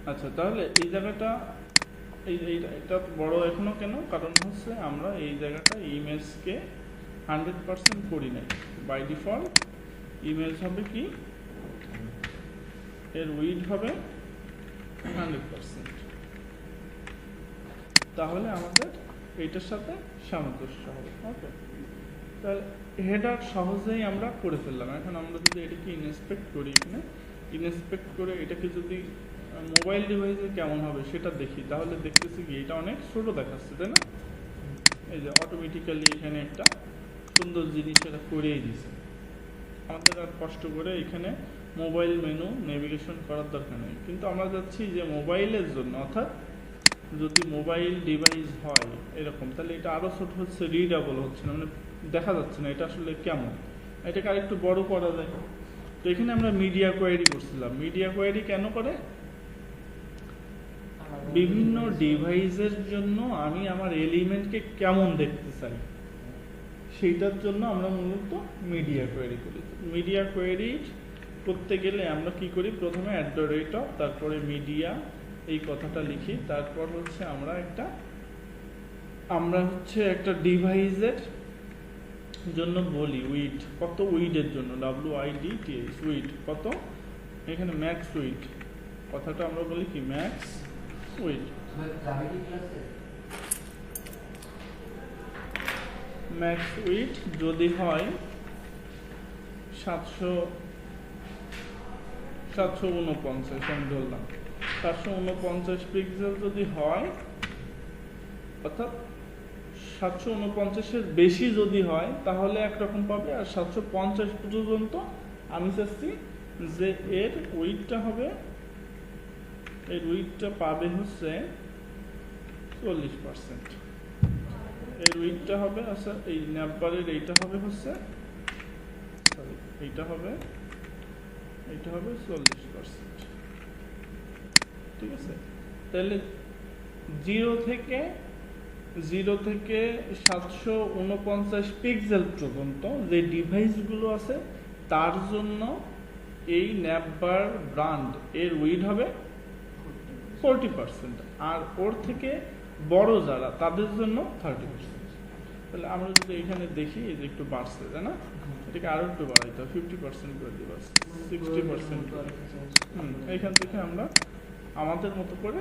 আচ্ছা, তাহলে এই জায়গাটা এটা বড় এখনো কেন? কারণ হচ্ছে আমরা এই জায়গাটা ইমেজকে 100% করি নাই। বাই ডিফল্ট ইমেজ হবে কি, এর উইডথ হবে 100%। তাহলে আমাদের এইটার সাথে সামঞ্জস্য হবে। ওকে, তাহলে হেডার সহজেই আমরা করে ফেললাম। এখন আমরা যদি এটাকে ইনস্পেক্ট করি, এখানে ইনস্পেক্ট করে এটাকে যদি মোবাইল ডিভাইসে কেমন হবে সেটা দেখি, তাহলে দেখতেছি কি এটা অনেক ছোট দেখাচ্ছে, তাই না? এই যে অটোমেটিক্যালি এখানে একটা সুন্দর জিনিস এটা করেই দিছে, আমাদের আর কষ্ট করে এখানে মোবাইল মেনু নেভিগেশন করার দরকার নেই। কিন্তু আমরা যাচ্ছি যে মোবাইলের জন্য, অর্থাৎ যদি মোবাইল ডিভাইস হয় এরকম, তাহলে এটা আরও ছোট হচ্ছে, রিডেবল হচ্ছে না, মানে দেখা যাচ্ছে না এটা আসলে কেমন। এটাকে আরেকটু বড় করা যায়। তো এখানে আমরা মিডিয়া কোয়েরি করছিলাম। মিডিয়া কোয়েরি কেন করে? বিভিন্ন ডিভাইসের জন্য আমি আমার এলিমেন্টকে কেমন দেখতে চাই সেইটার জন্য আমরা মূলত মিডিয়া কোয়েরি করি। মিডিয়া কোয়েরি করতে গেলে আমরা কি করি? প্রথমে @, তারপরে মিডিয়া এই কথাটা লিখি, তারপর হচ্ছে আমরা একটা ডিভাইসের জন্য বলি উইড কত, উইডের জন্য WIDTH উইড কত, এখানে ম্যাক্স উইড কথাটা আমরা বলি কি ম্যাক্স উইড। ম্যাক্স উইড যদি হয় 749, আমি ধরলাম 749 পিক্সেল যদি হয়, অর্থাৎ 749-এর বেশি যদি হয় তাহলে একরকম পাবে, আর 750 পর্যন্ত আমি চাচ্ছি যে এর উইডটা হবে, এর উইডটা পাবে হচ্ছে 40%। এর উইডটা হবে, আচ্ছা এই ন্যাপবারের এইটা হবে হচ্ছে, সরি এইটা হবে 40%। ঠিক আছে, তাহলে 0 থেকে 749 পিক্সেল পর্যন্ত যে ডিভাইসগুলো আছে তার জন্য এই ন্যাপবার ব্র্যান্ড এর উইড হবে 40%, আর ওর থেকে বড় যারা তাদের জন্য 30%। তাহলে আমরা যদি এখানে দেখি যে একটু বাড়ছে, তাই না? এটাকে আরো একটু বাড়াইতে হবে, 50% করে দিব, 60% করে। এইখান থেকে আমরা আমাদের মতো করে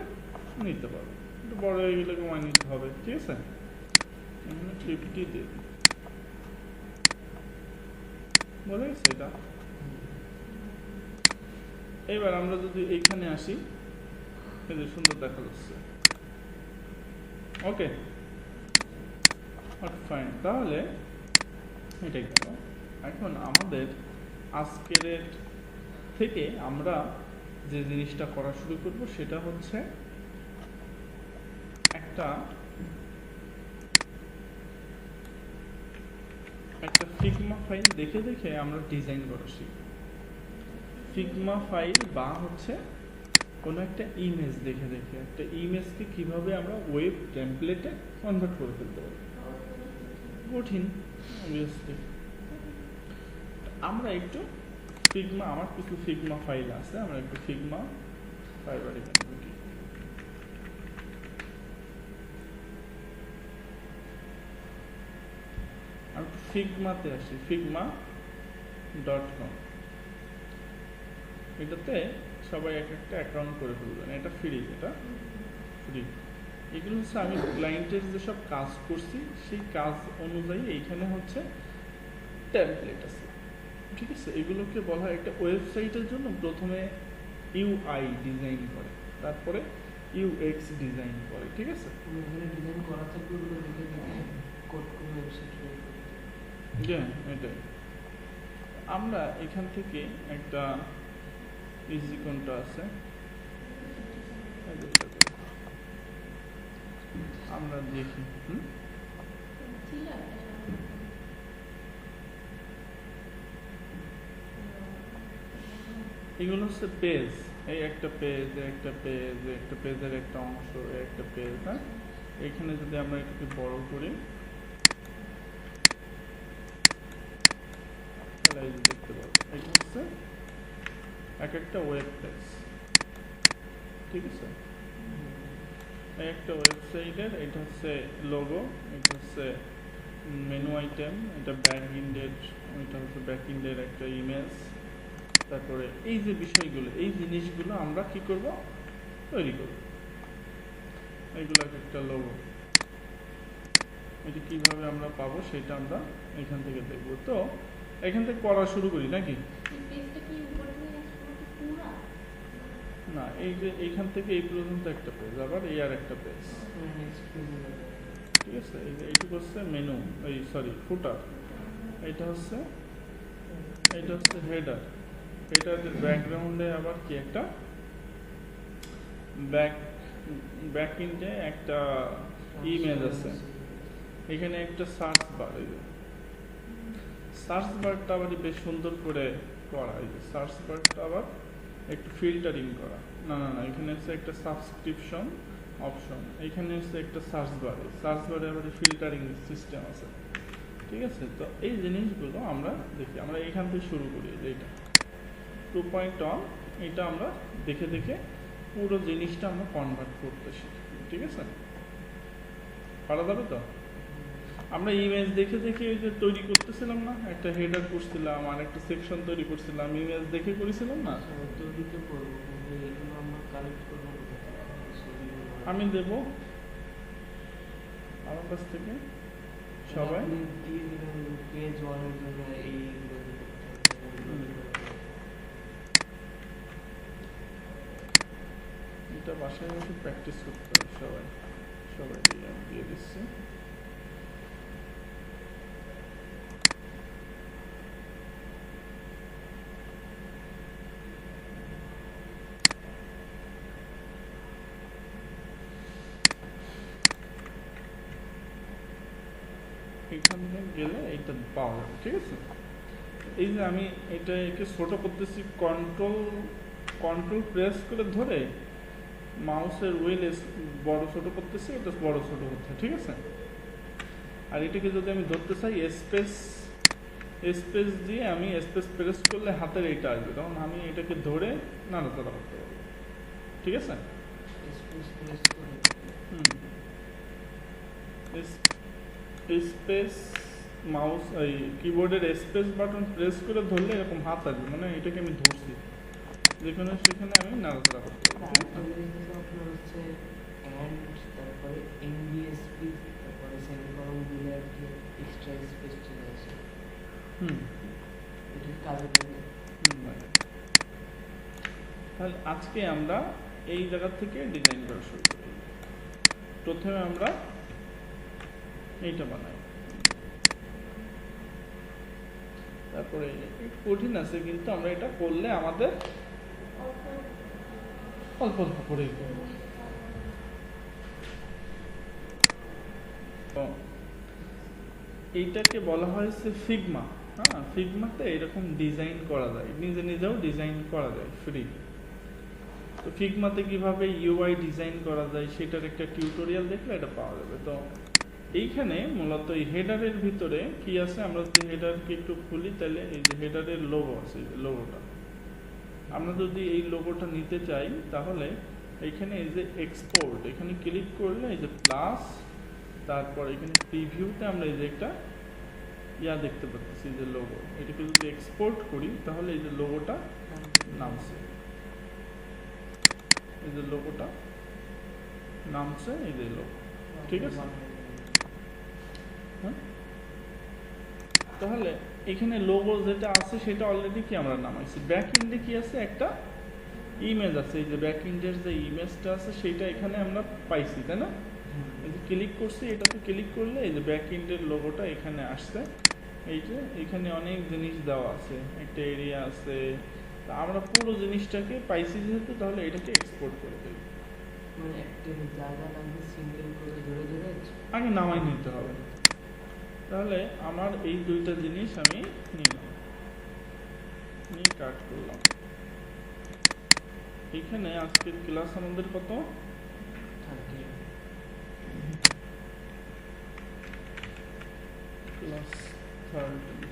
নিতে পারবো। একটু বড় হয়ে গেলে কমায় নিতে হবে, ঠিক আছে? 50 দিয়ে দিই, বোঝা গেছে এটা? এবার আমরা যদি এইখানে আসি, এই যে সুন্দর দেখা যাচ্ছে। ওকে ফাইন, তাহলে এটাই গেল। এখন আমাদের আজকের থেকে আমরা যে জিনিসটা করা শুরু করব সেটা হচ্ছে একটা ফিগমা ফাইল দেখে দেখে আমরা ডিজাইন করা শিখব। ফিগমা ফাইল বা হচ্ছে কোনো একটা ইমেজ দেখে দেখে একটা ইমেজকে কিভাবে আমরা ওয়েব টেমপ্লেটে কনভার্ট করে ফেলতে পারি। কঠিন অবভিয়াসলি। আমরা একটু ফিগমা, আমার কিছু ফিগমা ফাইল আছে, আমরা একটু ফিগমা ফাইবার এখানে ঢুকি। আমি ফিগমাতে আসি, figma.com। এটাতে সবাই একটা অ্যাকাউন্ট করে ফেলবেন, এটা ফ্রি, এগুলো হচ্ছে আমি ক্লায়েন্টের যেসব কাজ করছি সেই কাজ অনুযায়ী এইখানে হচ্ছে টেমপ্লেট আছে, ঠিক আছে? এগুলোকে বলা হয় একটা ওয়েবসাইটের জন্য প্রথমে UI ডিজাইন করে, তারপরে UX ডিজাইন করে, ঠিক আছে? এটাই আমরা এখান থেকে একটা ইজি কোনটা আছে আমরা দেখি। এগুলো হচ্ছে পেজ, এই একটা পেজ, একটা পেজের একটা অংশ, একটা পেজ। হ্যাঁ, এখানে যদি আমরা একটু বড় করি তাহলে এই যে দেখতে পাবো এটা হচ্ছে এক একটা ওয়েব পেজ। ঠিক আছে, একটা ওয়েবসাইটের এটা হচ্ছে লোগো, এটা হচ্ছে মেনু আইটেম, এটা ব্যাক ইন্ডের, এটা হচ্ছে ব্যাক ইন্ডের একটা ইমেজ। তারপরে এই যে বিষয়গুলো, এই জিনিসগুলো আমরা কি করব, তৈরি করব। এইগুলো একটা লোগো, এটা কিভাবে আমরা পাবো সেটা আমরা এখান থেকে দেখব। তো এখান থেকে পড়া শুরু করি নাকি? না, এই যে এইখান থেকে এই পর্যন্ত একটা পেজ, আবার এই আর একটা পেজ, ঠিক আছে। এই যে এইটুকু হচ্ছে মেনু, এই সরি ফুটার, এটা হচ্ছে হেডার। এটার ব্যাকগ্রাউন্ডে আবার কি একটা ব্যাক ইন্ডে একটা ইমেজ আছে। এখানে একটা সার্চ বার, এই যে সার্চ বারটা আবার বেশ সুন্দর করে করা, এই যে সার্চ বারটা আবার একটু ফিল্টারিং করা। না না না, এখানে হচ্ছে একটা সাবস্ক্রিপশন অপশন, এখানে হচ্ছে একটা সার্চ বারে আবার ফিল্টারিং সিস্টেম আছে, ঠিক আছে। তো এই জিনিসগুলো আমরা দেখি, আমরা এখান থেকে শুরু করি। এইটা 2.1, এটা আমরা দেখে দেখে পুরো জিনিসটা আমরা কনভার্ট করতে শিখি, ঠিক আছে। পারা যাবে তো? আমরা ইমেজ দেখে দেখে ওই যে তৈরি করতেছিলাম না, একটা হেডার করছিলাম আর একটা সেকশন তৈরি করছিলাম, ইমেজ দেখে করেছিলাম না। আমি দেব আমার কাছ থেকে সবাই এটা বাসায় বসে প্র্যাকটিস করতে হবে সবাই, সবাই দিয়ে দিচ্ছি। এখানে গেলে এইটা পাওয়া যাবে, ঠিক আছে। এই যে আমি এটাকে ছোট করতেছি, কন্ট্রোল প্রেস করে ধরে মাউসের হুইল বড় ছোট করতেছি, এটা বড় ছোট হচ্ছে, ঠিক আছে। আর এটাকে যদি আমি ধরতে চাই স্পেস দিয়ে আমি স্পেস প্রেস করলে হাতের এইটা আসবে, তখন আমি এটাকে ধরে নাড়াচাড়া করতে পারবো, ঠিক আছে। স্পেস মাউস এই কিবোর্ডের স্পেস বাটন প্রেস করে ধরলে এরকম হাত আসবে, মানে এটাকে আমি ধরছি, যেখানে সেখানে আমি নাড়াচাড়া করতে পারবো। তাহলে আজকে আমরা এই জায়গা থেকে ডিজাইন করা শুরু করি। প্রথমে আমরা এইটা বানাই, তারপরে একটু কঠিন আছে কিন্তু আমরা এটা করলে আমাদের অল্প অল্প করে এইটাকে বলা হয়েছে ফিগমা। হ্যাঁ, ফিগমাতে এরকম ডিজাইন করা যায়, নিজে নিজেও ডিজাইন করা যায় ফ্রি। তো ফিগমাতে কিভাবে ইউআই ডিজাইন করা যায় সেটার একটা টিউটোরিয়াল দেখলে এটা পাওয়া যাবে। তো এইখানে মূলত এই হেডারের ভিতরে কি আছে, আমরা যদি হেডারকে একটু খুলি তাহলে এই যে হেডারের লোগো আছে, এই যে লোগোটা, আমরা যদি এই লোগোটা নিতে চাই তাহলে এইখানে এই যে এক্সপোর্ট, এখানে ক্লিক করলে এই যে প্লাস, তারপর এখানে প্রিভিউতে আমরা এই যে একটা দেখতে পাচ্ছি যে লোগো, এটাকে যদি এক্সপোর্ট করি তাহলে এই যে লোগোটা নামছে, এই যে লোগোটা নামছে, এই যে লোগো, ঠিক আছে। হ্যাঁ, তাহলে এখানে লোগো যেটা আছে সেটা অলরেডি কি আমরা নামাইছি। ব্যাক এন্ডে কি আছে, একটা ইমেজ আছে, এই যে ব্যাক এন্ডের যে ইমেজটা আছে সেটা এখানে আমরা পাইছি, তাই না। এই যে ক্লিক করছি, এটাতে ক্লিক করলে এই যে ব্যাক এন্ডের লোগোটা এখানে আসছে। এই যে এখানে অনেক জিনিস দেওয়া আছে, একটা এরিয়া আছে, তা আমরা পুরো জিনিসটাকে পাইছি যেহেতু, তাহলে এটাকে এক্সপোর্ট করে দেব। আগে নামাই নিতে হবে। তাহলে আমার এই দুইটা জিনিস আমি নিয়ে কাট করলাম। এখানে আজকের ক্লাস আমাদের কত, ক্লাস 30।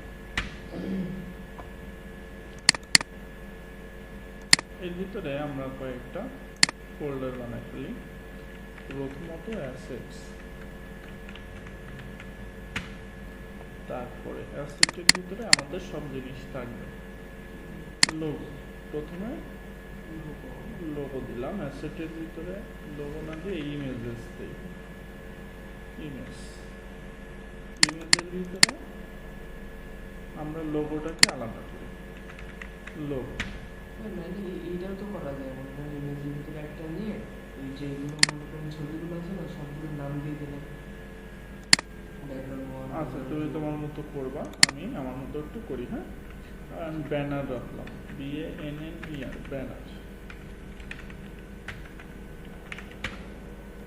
এর ভিতরে আমরা কয়েকটা ফোল্ডার বানাই ফেলি। প্রথমত অ্যাসেটস, তারপরে অ্যাসেটের ভিতরে আমাদের সব জিনিস থাকবে। লোগো, প্রথমে লোগো দিলাম, অ্যাসেটের ভিতরে লোগো না দিয়ে ইমেজেস দিই। ইমেজের ভিতরে আমরা লোগোটাকে আলাদা করি। লোগো এইটাও তো করা যায়, মনে করেন ইমেজের ভিতরে একটা নিয়ে এই যেগুলো মনে করেন ছবিগুলো আছে না সবগুলোর নাম দিয়ে দিলাম। আচ্ছা, তুমি তোমার মতো করবা, আমি আমার মতো একটু করি। হ্যাঁ, ব্যানার রাখলাম, BANNER, ব্যানার।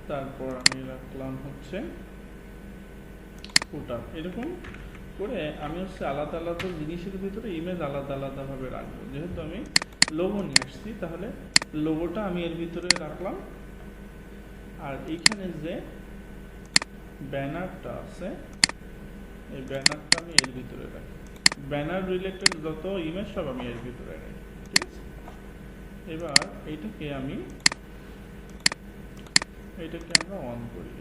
তারপর আমি রাখলাম হচ্ছে ফুটার। এরকম করে আমি হচ্ছে আলাদা আলাদা জিনিসের ভিতরে ইমেজ আলাদা আলাদাভাবে রাখবো। যেহেতু আমি লোগো নিয়ে আসছি, তাহলে লোগোটা আমি এর ভিতরে রাখলাম। আর এইখানে যে ব্যানারটা আছে, এই ব্যানারটা আমি এর ভিতরে রাখি। ব্যানার রিলেটেড যত ইমেজ সব আমি এর ভিতরে রাখি। ঠিক আছে, এবার এইটাকে আমরা অন করি।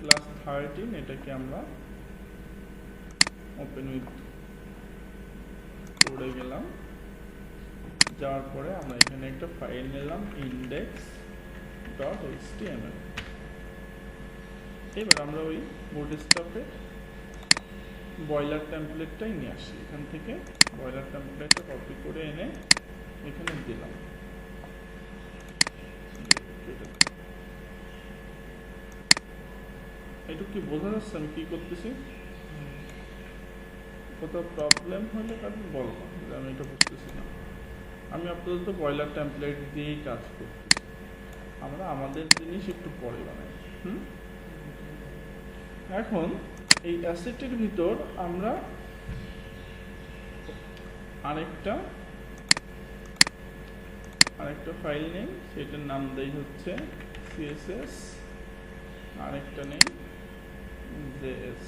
ক্লাস 13, এটাকে আমরা ওপেন উইথ করে গেলাম। যাওয়ার পরে আমরা এখানে একটা ফাইল নিলাম, index.html। এবার আমরা ওই বুটস্ট্র্যাপে বয়লার টেমপ্লেটটাই নিয়ে আসি। এখান থেকে বয়লার টেমপ্লেটটা কপি করে এনে এখানে দিলাম। এটা কি বোঝা যাচ্ছে আমি কি করতেছি? কোথাও প্রবলেম হলে কারণ বলবো যে আমি এটা বুঝতেছি না। আমি আপাতত বয়লার টেমপ্লেট দিয়েই কাজ করতেছি। আমরা আমাদের জিনিস একটু পরে বানাই। এখন এই অ্যাসেটের ভিতর আমরা আরেকটা ফাইল নেই, সেটার নাম দেই হচ্ছে CSS, আরেকটা নেই JS।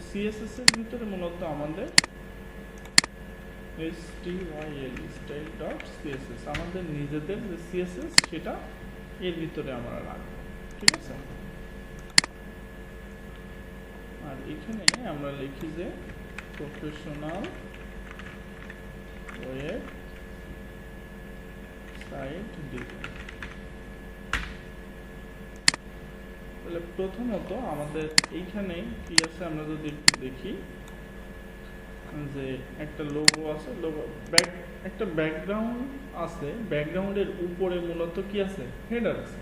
CSS এর ভিতরে মূলত আমাদের style.css, আমাদের নিজেদের যে CSS সেটা এর ভিতরে আমরা রাখবো। ঠিক আছে, আর এখানে আমরা লিখি যে প্রফেশনাল ওয়েব সাইট ডিজাইন। তাহলে প্রথমত আমাদের এইখানে কি আছে আমরা যদি একটু দেখি, যে একটা লোগো আছে, একটা ব্যাকগ্রাউন্ড আছে, ব্যাকগ্রাউন্ডের উপরে মূলত কি আছে, হেডার আছে।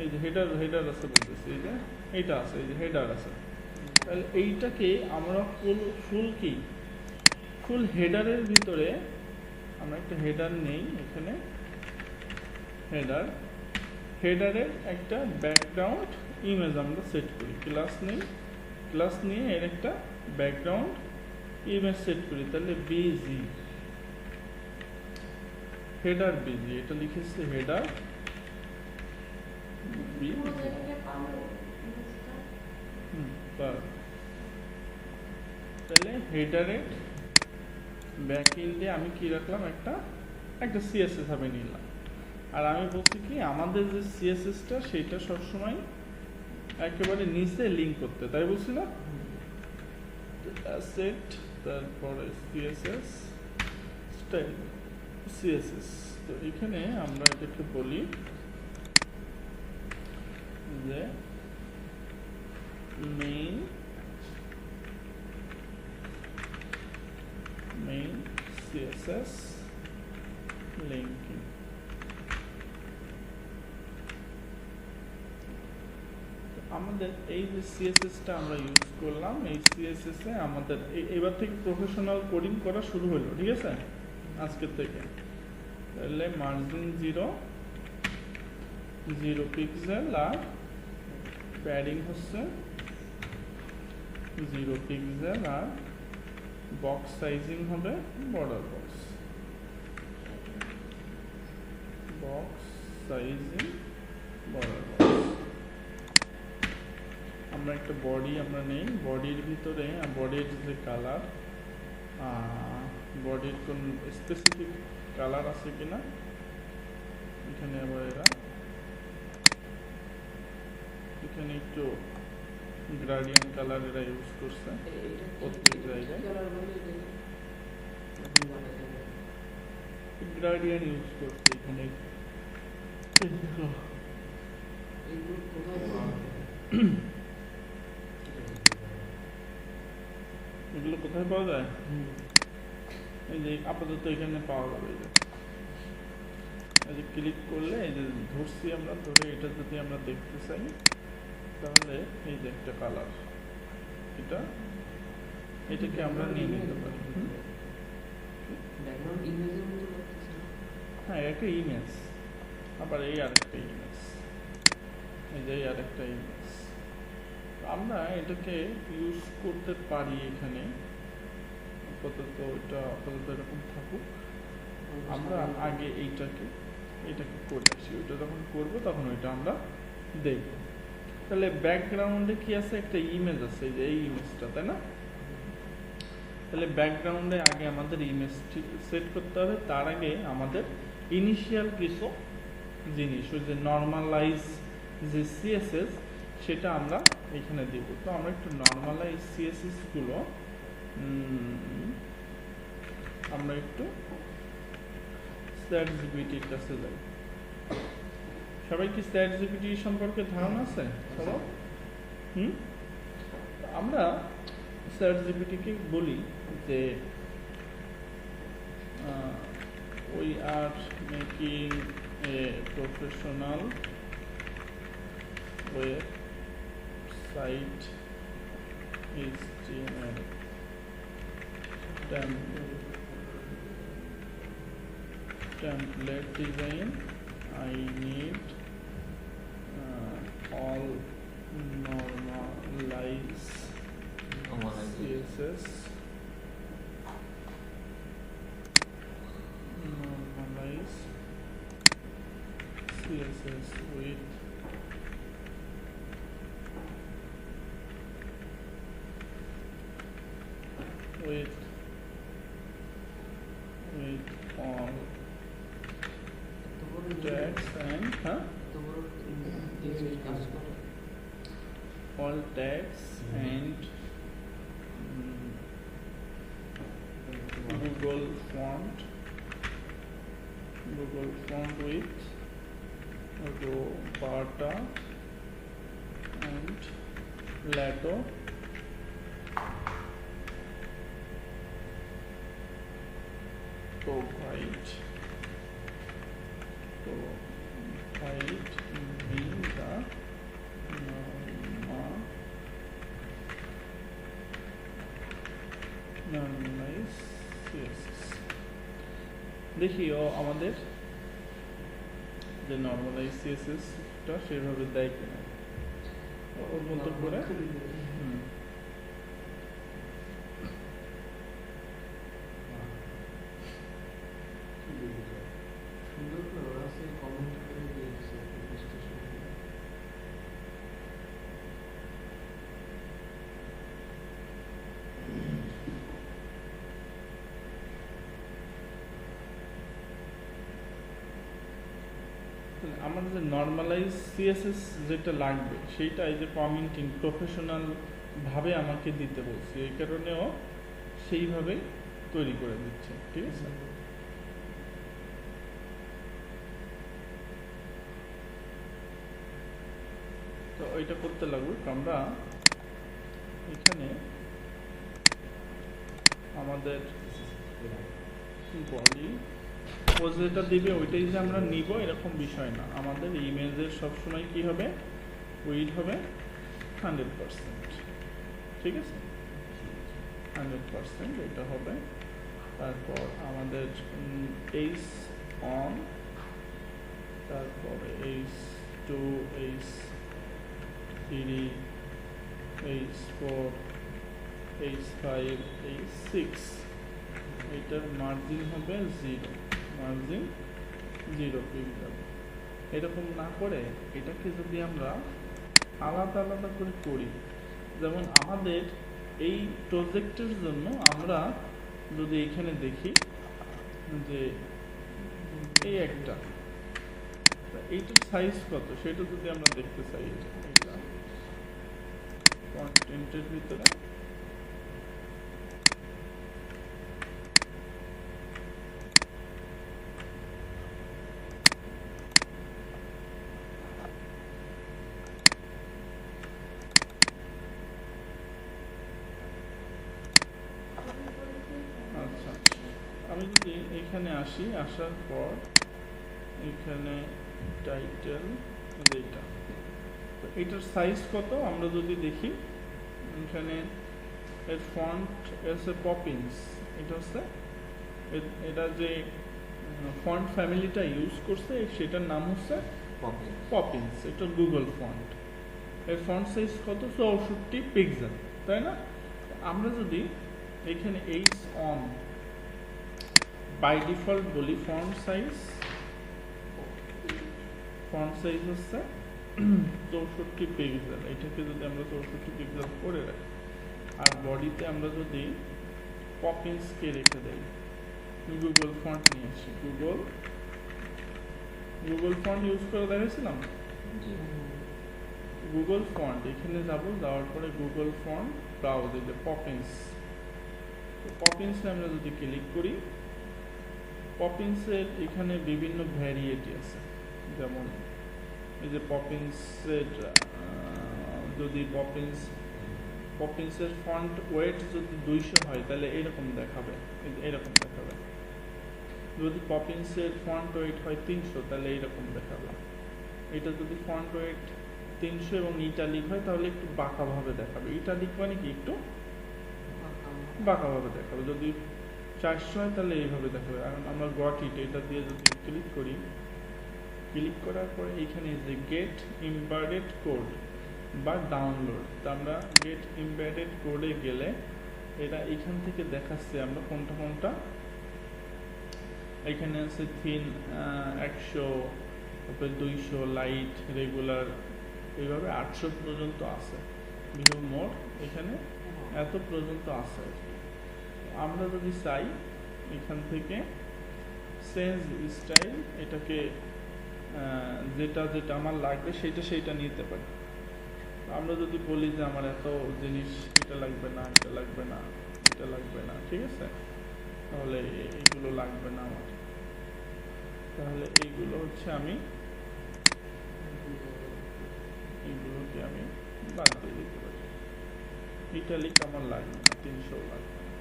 এই যে হেডার আছে বলতেছি, এই যে এইটা আছে, এই যে হেডার আছে। তাহলে এইটাকে আমরা ফুল হেডারের ভিতরে আমরা একটা হেডার নেই। এখানে হেডারের একটা ব্যাকগ্রাউন্ড ইমেজ আমরা সেট করি। ক্লাস নিয়ে এর একটা ব্যাকগ্রাউন্ড ইমেজ সেট করি। তাহলে হেডার বিজি, এটা লিখেছে হেডার তাহলে হেডারের ব্যাক এন্ডে আমি কি রাখলাম, একটা CSS ভাবে নিলাম। আর আমি বলছি কি আমাদের যে CSSটা সেটা সবসময় একেবারে নিচে লিঙ্ক করতে, তাই বলছি না? অ্যাসেট, তারপরে CSS স্টাইল CSS। তো এখানে আমরা এটাকে বলি যে মেইন CSS লিঙ্কিং। আমাদের এই যে CSSটা আমরা ইউজ করলাম, এই CSS এ আমাদের এবার থেকে প্রফেশনাল কোডিং করা শুরু হলো। ঠিক আছে, আজকের থেকে। তাহলে মার্জিন 0 পিক্সেল আর প্যাডিং হচ্ছে 0 পিক্সেল আর বক্স সাইজিং হবে border box sizing border box. আমরা একটা বডি আমরা নেই, বডির ভিতরে বডির যে কালার বডির কোন স্পেসিফিক কালার আছে কিনা, এখানে আবার এরা এখানে একটু গ্রাডিয়েন্ট কালার এরা ইউজ করছে প্রত্যেক জায়গায়, গ্রাডিয়েন্ট ইউজ করছে এখানে। এগুলো কোথায় পাওয়া যায়? এই যে আপাতত এখানে পাওয়া যাবে। এই যে ক্লিক করলে এই যে ধরছি আমরা, ধরে এটা যদি আমরা দেখতে চাই তাহলে এই যে একটা কালার, এটাকে আমরা নিয়ে নিতে পারি। হ্যাঁ, একটা ইমেজ, আবার এই আরেকটা ইমেজ, এই যে আরেকটা ইমেজ আমরা এটাকে ইউজ করতে পারি এখানে। আপাতত এরকম থাকুক, আমরা আগে এটাকে করে আসি, ওইটা যখন করবো তখন ওইটা আমরা দেখব। তাহলে ব্যাকগ্রাউন্ডে কি আছে? একটা ইমেজ আছে, এই যে এই ইমেজটা, তাই না? তাহলে ব্যাকগ্রাউন্ডে আগে আমাদের ইমেজটি সেট করতে হবে, তার আগে আমাদের ইনিশিয়াল কিছু জিনিস, ওই যে নর্মালাইজ যে সিএসএস, সেটা আমরা এখানে দিব। তো আমরা একটু নর্মালাইজ সিএসএস গুলো আমরা একটু স্ট্যাটজিপিটির কাছে যাই। সবাই কি স্ট্যাটজিপিটি সম্পর্কে ধারণা আছে সবার? আমরা স্ট্যাটজিপিটিকে বলি যে we are making a professional website HTML template design. I need all normalize CSS, normalize CSS with all tags and all tags and Google font with Roberta and Lato provide me the normalize CSS। দেখিও আমাদের যে normalise সিএসএসটা সেভাবে দেয় কিনা, ওর মতো করে। আমাদের যে নর্মালাইজ সিএসএস যেটা লাগবে সেইটা এই যে কমেন্টিং প্রফেশনাল ভাবে আমাকে দিতে বলছি, এই কারণেও সেইভাবে তৈরি করে দিচ্ছে। ঠিক আছে, তো এটা করতে লাগবে। আমরা এখানে আমাদের বডি ও যেটা দিবে ওইটাই যে আমরা নিব এরকম বিষয় না। আমাদের ইমেজের সবসময় কি হবে? উইড হবে 100%। ঠিক আছে, 100% এটা হবে। তারপর আমাদের এইচ অন, তারপরে H2, H3, H4, H5, H6, এটার মার্জিন হবে 0, মার্জিন 0 পিক্সেল। এরকম না করে এটাকে যদি আমরা আলাদা আলাদা করে করি, যেমন আমাদের এই প্রজেক্টের জন্য আমরা যদি এখানে দেখি যে এই একটা, এইটার সাইজ কত সেটা যদি আমরা দেখতে চাই, এটা কন্টেন্টের ভিতরে আচ্ছা, আমি যদি এখানে আসি, আসার পর এখানে টাইটেল এইটা, তো এটার সাইজ কত আমরা যদি দেখি, এখানে এর ফন্ট এসে পপিন্স, এটা হচ্ছে এটা যে ফন্ট ফ্যামিলিটা ইউজ করছে সেটার নাম হচ্ছে পপিন্স, এটা গুগল ফন্ট। এর ফন্ট সাইজ কত, 64 পিক্সেল, তাই না? আমরা যদি এখানে এইচ অন বাই ডিফল্ট বলি ফন্ট সাইজ হচ্ছে 64 পিক্সেল, এটাকে যদি আমরা 64 পিক্সেল করে রাখি, আর বডিতে আমরা যদি পপিন্সকে রেখে দেই, গুগল ফন্ট নিয়ে আসি, গুগল ফন্ট ইউজ করে দেখাইছিলাম, গুগল ফন্ট এখানে যাব, যাওয়ার পরে গুগল ফন্ট ব্রাউজ, এই যে পপিন্স, তো পপিন্সে আমরা যদি ক্লিক করি, পপিন্সের এখানে বিভিন্ন ভ্যারিয়েটি আছে, যেমন এই যে পপিন্সের যদি পপিন্সের ফন্ট ওয়েট যদি 200 হয় তাহলে এরকম দেখাবে, এরকম দেখাবে। যদি পপিন্সের ফন্ট ওয়েট হয় 300 তাহলে এইরকম দেখাবে। এটা যদি ফন্ট ওয়েট 300 এবং ইটালিক হয় তাহলে একটু বাঁকাভাবে দেখাবে। ইটালিক মানে কি একটু বাঁকাভাবে দেখাবে। যদি 400 হয় তাহলে এইভাবে দেখাবে। আর আমরা গট ইট এটা দিয়ে যদি ক্লিক করি, ক্লিক করার পরে এখানে যে গেট এমবেডেড কোড বা ডাউনলোড, তা আমরা গেট এমবেডেড কোডে গেলে এটা এখান থেকে দেখাচ্ছে আমরা কোনটা এখানে আছে থিন 100, তারপরে 200, লাইট, রেগুলার, এইভাবে 800 পর্যন্ত আছে। ভিউ মোড এখানে এত পর্যন্ত আছে। আমরা যদি চাই এখান থেকে চেঞ্জ স্টাইল, এটাকে যেটা আমার লাগবে সেইটা নিতে পারি। আমরা যদি বলি যে আমার এত জিনিস, এটা লাগবে না, এটা লাগবে না, এটা লাগবে না, ঠিক আছে, তাহলে এইগুলো লাগবে না আমার, তাহলে এইগুলো হচ্ছে আমি এইগুলোকে আমি বাদ দিয়ে দিতে পারি। ইটালিক আমার লাগবে না, 300 লাগবে না,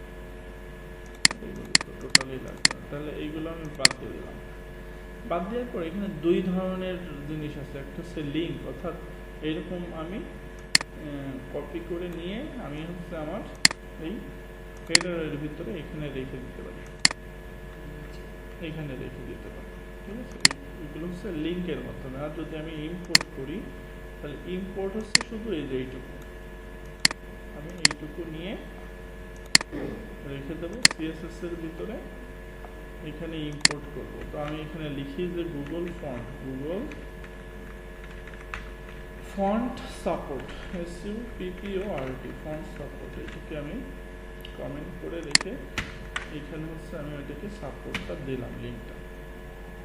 এইগুলো তো টোটালি লাগবে না, তাহলে এইগুলো আমি বাদ দিয়ে দিলাম। বাদ দেওয়ার পর এখানে 2 ধরনের জিনিস আছে। একটা হচ্ছে লিঙ্ক, অর্থাৎ এরকম আমি কপি করে নিয়ে আমি হচ্ছে আমার এই হেডারের ভিতরে এখানে রেখে দিতে পারি, এখানে রেখে দিতে পারি, ঠিক আছে। এগুলো হচ্ছে লিঙ্কের মাধ্যমে। আর যদি আমি ইম্পোর্ট করি তাহলে ইম্পোর্ট হচ্ছে শুধু এই যে এইটুকু, আমি এইটুকু নিয়ে রেখে দেবো সিএসএস এর ভিতরে, এখানে ইম্পোর্ট করব। তো আমি এখানে লিখি যে Google font support, SUPPORT, font support, এটাকে আমি কমেন্ট করে রেখে এখানে হচ্ছে আমি ওইটাকে সাপোর্টটা দিলাম, লিঙ্কটা,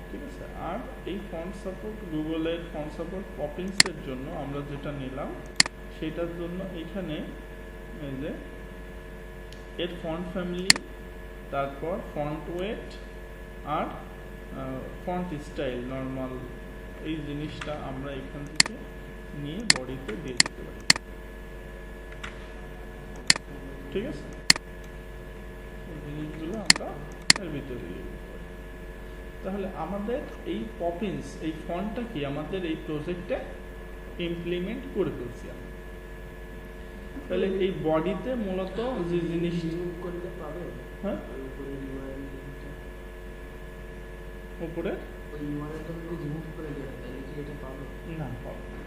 ঠিক আছে। আর এই ফন্ট সাপোর্ট, গুগলের ফন্ট সাপোর্ট পপিংসের জন্য আমরা যেটা নিলাম সেটার জন্য এখানে এই যে এর ফন্ট ফ্যামিলি, তারপর ফন্ট ওয়েট আর ফন্ট স্টাইল নর্মাল, এই জিনিসটা আমরা এখান থেকে নিয়ে বডিতে দিয়ে দিতে পারি, ঠিক আছে। এই জিনিসগুলো আমরা এর ভিতরে দিয়ে দিতে পারি। তাহলে আমাদের এই পপিন্স, এই ফন্টটা কি আমাদের এই প্রজেক্টে ইমপ্লিমেন্ট করে ফেলছি আমরা। তাহলে এই বডিতে মূলত যে জিনিস করলে পাবে, হ্যাঁ, উপরে ওই ইউআরএলটা যদি রিমুভ করে দেওয়া হয় তাহলে কি এটা পাবে? না, পাবে না,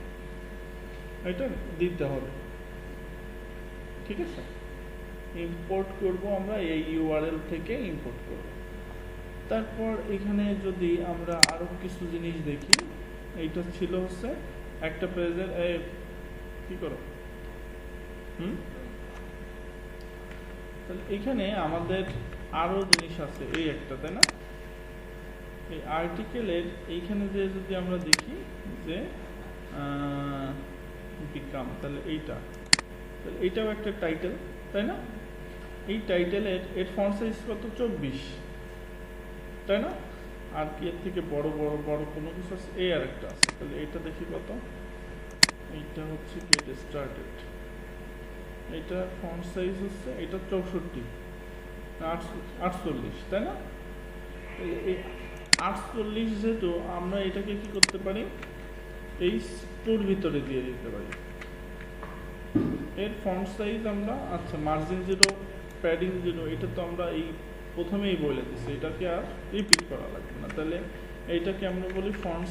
এটা দিতে হবে, ঠিক আছে। ইম্পোর্ট করব আমরা এই ইউআরএল থেকে ইম্পোর্ট করব। তারপর এখানে যদি আমরা আরো কিছু জিনিস দেখি, এইটা ছিল হচ্ছে একটা পেজের কি করো তাহলে এখানে আমাদের আরও জিনিস আছে, এই একটা, তাই না? এই আর্টিকেলের এইখানে যে যদি আমরা দেখি যে বিকাম, তাহলে এইটাও একটা টাইটেল, তাই না? এই টাইটেলের এর ফন্ট সাইজ কত? 24, তাই না? আর কি এর থেকে বড় বড় বড় কোনো কিছু আছে? এই আর একটা আছে, তাহলে এটা দেখি কত। এইটা হচ্ছে গেট স্টার্টেড, এটা ফন্ট সাইজ হচ্ছে এটা 64, 48, তাই না? এই 48 যেহেতু, আমরা এটাকে কি করতে পারি, এই টুর ভিতরে দিয়ে দিতে পারি। এর ফন্ট সাইজ আমরা, আচ্ছা মার্জিন 0, প্যাডিং 0, এটা তো আমরা এই প্রথমেই বলে দিচ্ছি, এটাকে আর রিপিট করা লাগবে না। তাহলে এইটাকে আমরা বলি ফন্ট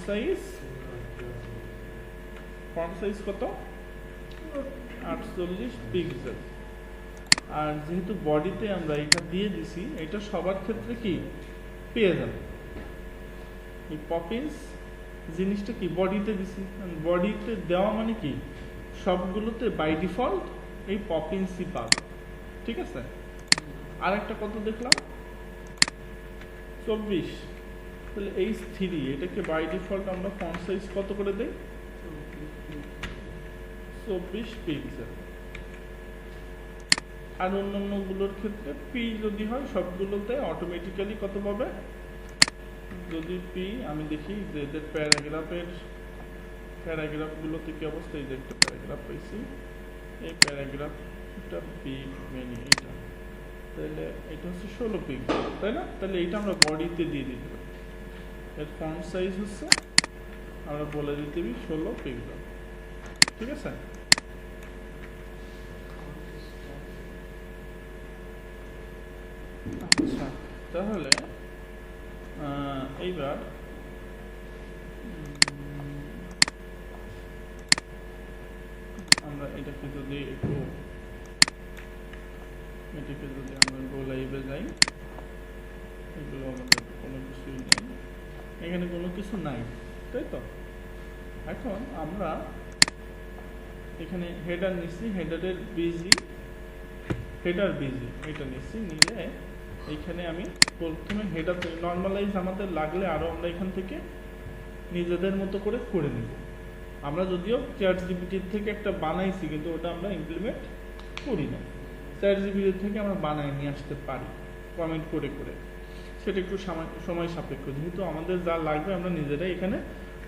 সাইজ কত? 48 পিক্সেল। আর যেহেতু বডিতে আমরা এটা দিয়ে দিছি, এটা সবার ক্ষেত্রে কি পেয়ে যাবে। এই পপিন্স জিনিসটা কি বডিতে দিছি, বডিতে দেওয়া মানে কি সবগুলোতে বাই ডিফল্ট এই পপিন্সই পাবে, ঠিক আছে? আর একটা কত দেখলাম? 24। তাহলে এই 3, এটাকে বাই ডিফল্ট আমরা ফন্ট সাইজ কত করে দেই? 24 পিক্সেল। আর অন্যান্যগুলোর ক্ষেত্রে পি যদি হয় সবগুলোতে অটোমেটিক্যালি কত পাবে? যদি পি আমি দেখি যে এদের প্যারাগ্রাফগুলোতে কি অবস্থা, এই যে একটা প্যারাগ্রাফ পাইছি, এই প্যারাগ্রাফটা পি মেনি, এইটা, তাহলে এটা হচ্ছে 16 পিক্সেল, তাই না? তাহলে এইটা আমরা বডিতে দিয়ে দিতে পারি। এর ফন্ট সাইজ হচ্ছে আমরা বলে দিতে পারি 16 পিক্সেল, ঠিক আছে? আচ্ছা, তাহলে এইবার আমরা এটাকে যদি আমরা গো লাইভে যাই, এগুলো আমাদের কোনো কিছুই নেই, এখানে কোনো কিছু নাই, তাই তো? এখন আমরা এখানে হেডার নিচ্ছি, হেডার বিজি এটা নিচ্ছি, নিলে এইখানে আমি প্রথমে হেডার নর্মালাইজ আমাদের লাগলে আরও আমরা এখান থেকে নিজেদের মতো করে নেব। আমরা যদিও চ্যাটজিপিটির থেকে একটা বানাইছি, কিন্তু ওটা আমরা ইমপ্লিমেন্ট করি না। চ্যাটজিপিটির থেকে আমরা বানায় নিয়ে আসতে পারি কমেন্ট করে, সেটা একটু সময় সাপেক্ষ, যেহেতু আমাদের যা লাগবে আমরা নিজেরাই এখানে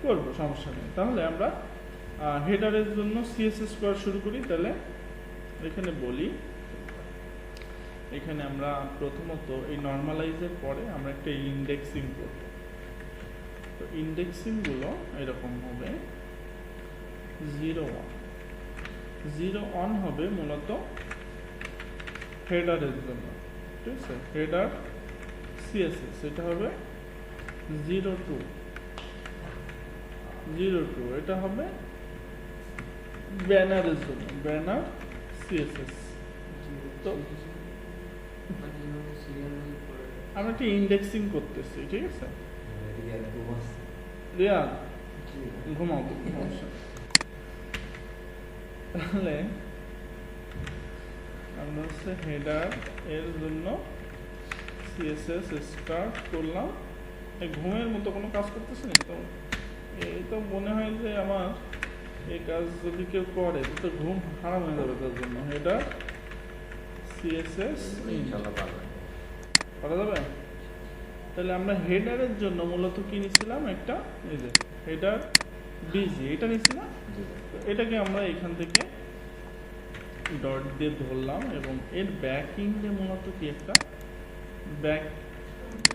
করব, সমস্যা নেই। তাহলে আমরা হেডারের জন্য সিএসএস করা শুরু করি। তাহলে এখানে বলি, এখানে আমরা প্রথমত এই নর্মালাইজের পরে আমরা একটা ইন্ডেক্সিং করব। তো ইন্ডেক্সিংগুলো এরকম হবে 0 1 হবে মূলত হেডারের জন্য, ঠিক আছে? হেডার সিএসএস এটা হবে 0 2 এটা হবে ব্যানারের জন্য, ব্যানার সিএসএস। তো আমরা একটা ইন্ডেক্সিং করতেছি, ঠিক আছে? রিয়াদ ঘুমাও, সমস্যা। তাহলে আমরা হচ্ছে হেডার এর জন্য সিএসএস স্টার্ট করলাম। এই ঘুমের মতো কোনো কাজ করতেছে না তো, এই তো মনে হয় যে আমার এই কাজ যদি কেউ করে তো ঘুম হারাম হয়ে যাবে। তার জন্য হেডার সিএসএস করা যাবে। তাহলে আমরা হেডারের জন্য মূলত কি নিছিলাম, একটা এই যে হেডার বিজি, এটা নিছিলাম। এটাকে আমরা এখান থেকে ডট দিয়ে ধরলাম, এবং এর ব্যাকইন্ডে মূলত কি একটা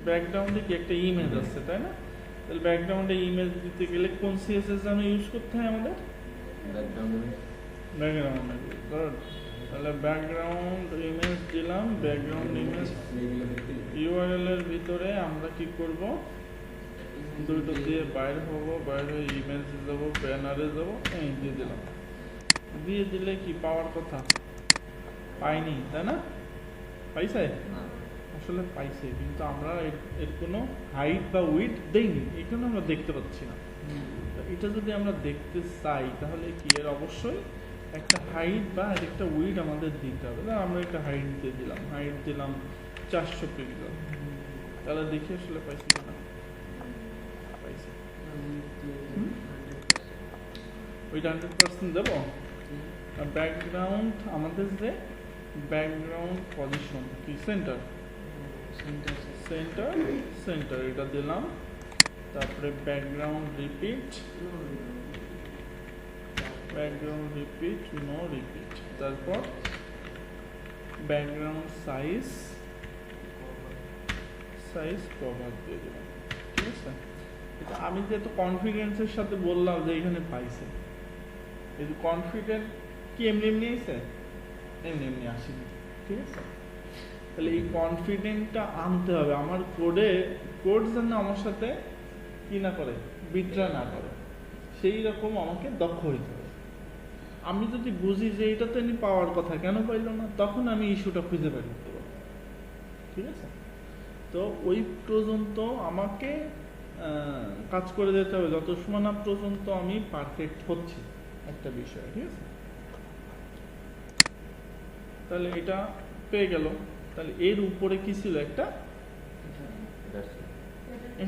ব্যাকগ্রাউন্ডে কি একটা ইমেজ আছে, তাই না? তাহলে ব্যাকগ্রাউন্ডে ইমেজ দিতে গেলে কোন সিএসএস যেন ইউজ করতে হয় আমাদের? ব্যাকগ্রাউন্ডে। তাহলে ব্যাকগ্রাউন্ড ইমেজ দিলাম, ব্যাকগ্রাউন্ড ইমেজ ইউআরএল এর ভিতরে আমরা কি করব, দুটো দিয়ে বাইরে হবো, বাইরে ইমেজ দেবো, ব্যানারে দেবো, এই দিয়ে দিলাম। দিয়ে দিলে কি পাওয়ার কথা? পাইনি, তাই না? পাইছে? আসলে পাইছে, কিন্তু আমরা এর কোনো হাইট বা উইডথ দেইনি, এখানে আমরা দেখতে পাচ্ছি না। এটা যদি আমরা দেখতে চাই তাহলে কি এর অবশ্যই একটা হাইট বা একটা উইডথ আমাদের দিতে হবে। আমরা একটা হাইট দিয়ে দিলাম, হাইট দিলাম 400 পিক্সেল। তাহলে দেখি আসলে পাইছি কিনা। পাইছি। ওইটা 100% দেবো। আর ব্যাকগ্রাউন্ড আমাদের যে ব্যাকগ্রাউন্ড পজিশন কি সেন্টার সেন্টার সেন্টার এটা দিলাম। তারপরে ব্যাকগ্রাউন্ড রিপিট নো রিপিট। তারপর ব্যাকগ্রাউন্ড সাইজ কভার দিয়ে দিলাম। ঠিক আছে, এটা আমি যেহেতু কনফিডেন্সের সাথে বললাম যে এখানে পাইছে, এই যে কনফিডেন্ট কি এমনি এমনি আইছে, এমনি এমনি আসেনি। ঠিক আছে, তাহলে এই কনফিডেন্টটা আনতে হবে আমার কোড যেন আমার সাথে কি না করে, বিট্রা না করে, সেই রকম আমাকে দক্ষ হইতে হবে। আমি যদি বুঝি যে এটা তো এমনি পাওয়ার কথা, কেন পাইল না, তখন আমি ইস্যুটা খুঁজে বের করতে পারবো। ঠিক আছে, তো ওই পর্যন্ত আমাকে কাজ করে যেতে হবে যত সময় না পর্যন্ত আমি পারফেক্ট হচ্ছি একটা বিষয়। ঠিক আছে, তাহলে এটা পেয়ে গেল। তাহলে এর উপরে কি ছিল, একটা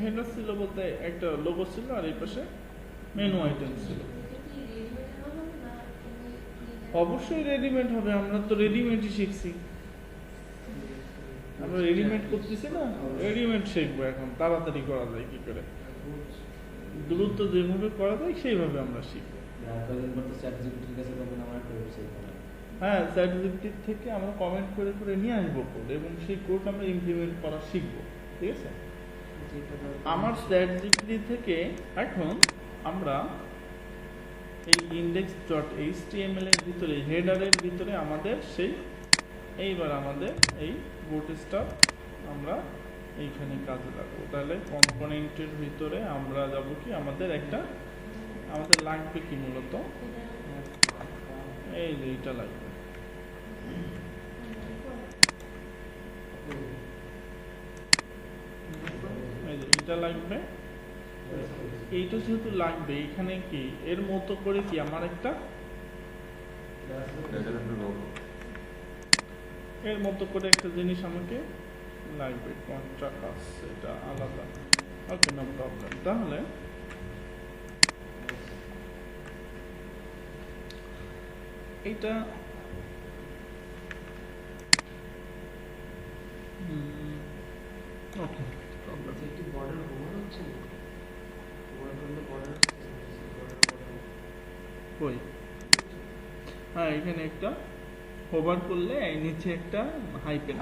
হেডার ছিল, বলতে একটা লোগো ছিল, আর এই পাশে মেনু আইটেম ছিল। অবশ্যই রেডিমেড হবে, আমরা তো রেডিমেডই শিখছি, আমরা রেডিমেড করতেছি না, রেডিমেড শিখবো এখন। তাড়াতাড়ি করা যায় কি করে, দ্রুত যেভাবে করা যায় সেইভাবে আমরা শিখবো। হ্যাঁ, চ্যাটজিপিটি থেকে আমরা কমেন্ট করে করে নিয়ে আসবো কোড, এবং সেই কোড আমরা ইমপ্লিমেন্ট করা শিখবো। ঠিক আছে, আমার চ্যাটজিপিটি থেকে এখন আমরা এই index.html এর ভিতরে, হেডারের ভিতরে আমাদের সেই এইবার আমাদের এই বুটস্ট্র্যাপ আমরা এইখানে কাজে লাগাবো। তাহলে কম্পোনেন্টের ভিতরে আমরা যাব কি, আমাদের লাগবে কি মূলত এই যে এটা লাগবে। এই যে এটা লাগবে, এইটা যেহেতু লাগবে, এখানে কি এর মতো করে কি আমার একটা এর মতো করে একটা জিনিস আমাকে লাগবে, কন্ট্রাক্ট, এটা আলাদা। ওকে, নো প্রবলেম। তাহলে এইটা ওকে, প্রবলেম। একটি বর্ডার ওভার হচ্ছে না, বর্ডার কই, হ্যাঁ এখানে একটা হোভার করলে এই নিচে একটা হাইপেন,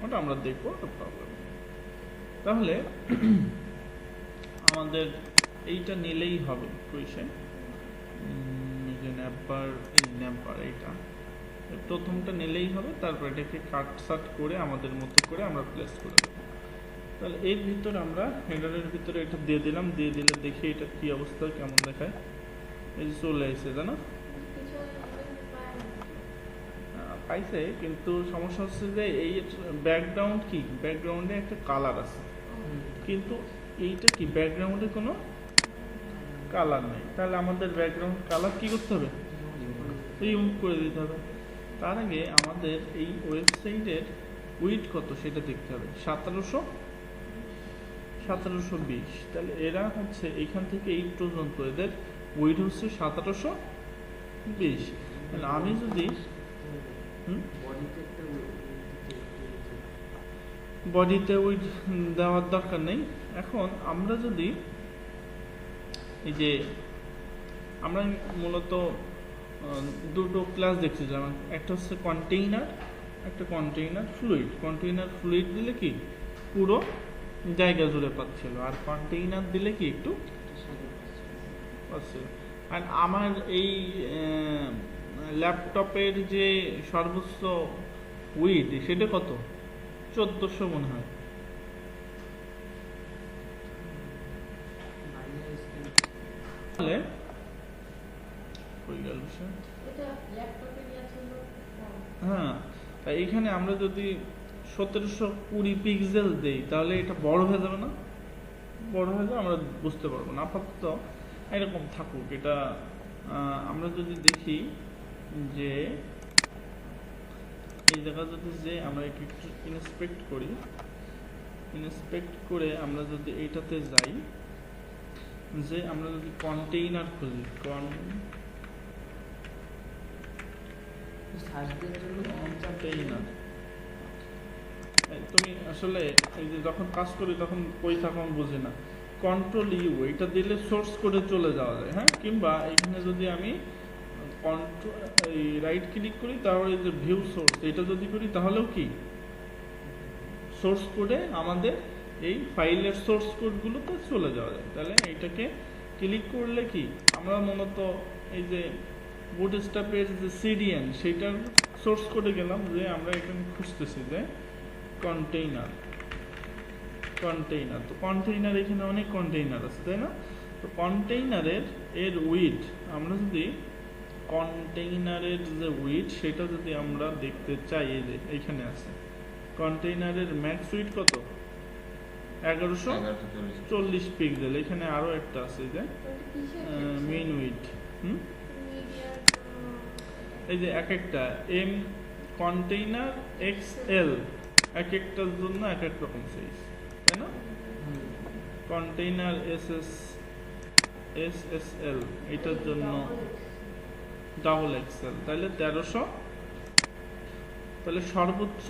ওটা আমরা দেখবো, প্রবলেম। তাহলে আমাদের এইটা নিলেই হবে, কুইশন ন্যাপবার এইটা প্রথমটা নিলেই হবে, তারপর এটাকে কাটসাট করে আমাদের মতো করে আমরা প্লেস করে দেবো। তাহলে এর ভিতরে আমরা হেডারের ভিতরে এটা দিয়ে দিলাম, দিয়ে দিলে দেখি এটা কি অবস্থা, কেমন দেখায়। এই যে চলে এসে, জানো পাইছে, কিন্তু সমস্যা হচ্ছে যে এই ব্যাকগ্রাউন্ড কি, ব্যাকগ্রাউন্ডে একটা কালার আছে, কিন্তু এইটা কি ব্যাকগ্রাউন্ডে কোনো কালার নেই। তাহলে আমাদের ব্যাকগ্রাউন্ড কালার কি করতে হবে, রিমুভ করে দিতে হবে। তার আগে আমাদের এই ওয়েবসাইটের উইডথ কত সেটা দেখতে হবে, 1720। তাহলে এরা হচ্ছে এইখান থেকে এই পর্যন্ত এদের উইডথ হচ্ছে 1720। তাহলে আমি যদি বডিতে উইডথ দেওয়ার দরকার নেই। এখন আমরা যদি এই যে আমরা মূলত দুটো ক্লাস দেখছিলাম, একটা হচ্ছে কন্টেইনার, একটা কন্টেইনার ফ্লুইড দিলে কি পুরো জায়গা জুড়ে পাচ্ছিল, আর কন্টেইনার দিলে কি একটু পাচ্ছিল। আর আমার এই ল্যাপটপের যে সর্বোচ্চ উইড সেটা কত, 1400 মনে হয়। তাহলে হ্যাঁ, এইখানে আমরা যদি 1720 পিক্সেল দেই তাহলে এটা বড় হয়ে যাবে না, বড় হয়ে যাবে, আমরা বুঝতে পারবো না। আপাতত এরকম থাকুক। এটা আমরা যদি দেখি যে এই জায়গা যদি যে আমরা একটু ইন্সপেক্ট করি, ইন্সপেক্ট করে আমরা যদি এইটাতে যাই, যে আমরা যদি কন্টেইনার খুঁজি, সার্চ দেওয়ার জন্য কন্টেইনার, তুমি আসলে এই যে যখন কাজ করি তখন কই থাকো আমি বুঝি না। কন্ট্রোল ইউ এটা দিলে সোর্স কোডে চলে যাওয়া যায়, হ্যাঁ। কিংবা এখানে যদি আমি এই রাইট ক্লিক করি তাহলে এই যে ভিউ সোর্স এটা যদি করি তাহলেও কি সোর্স কোডে আমাদের এই ফাইলের সোর্স কোডগুলোতে চলে যাওয়া যায়। তাহলে এইটাকে ক্লিক করলে কি আমরা মূলত এই যে বুটস্ট্র্যাপের যে সিডিএন সেটার সোর্স কোডে গেলাম, যে আমরা এখানে খুঁজতেছি যে কন্টেইনার, তো কন্টেইনার এখানে অনেক কন্টেইনার আছে, তাই না? তো কন্টেইনারের এর উইড আমরা যদি কন্টেইনারের যে উইড সেটা যদি আমরা দেখতে চাই, এই যে এইখানে আছে কন্টেইনারের ম্যাক্স উইড কত, 1140 পিক্সেল। এখানে আরো একটা আছে যে মেইন উইড, এই যে এক একটা এম কন্টেইনার এক্সএল এক একটার জন্য এক এক রকম সাইজ, তাই না? কন্টেইনার এসএসএল এটার জন্য ডাবল এক্সেল, তাহলে 1300, তাহলে সর্বোচ্চ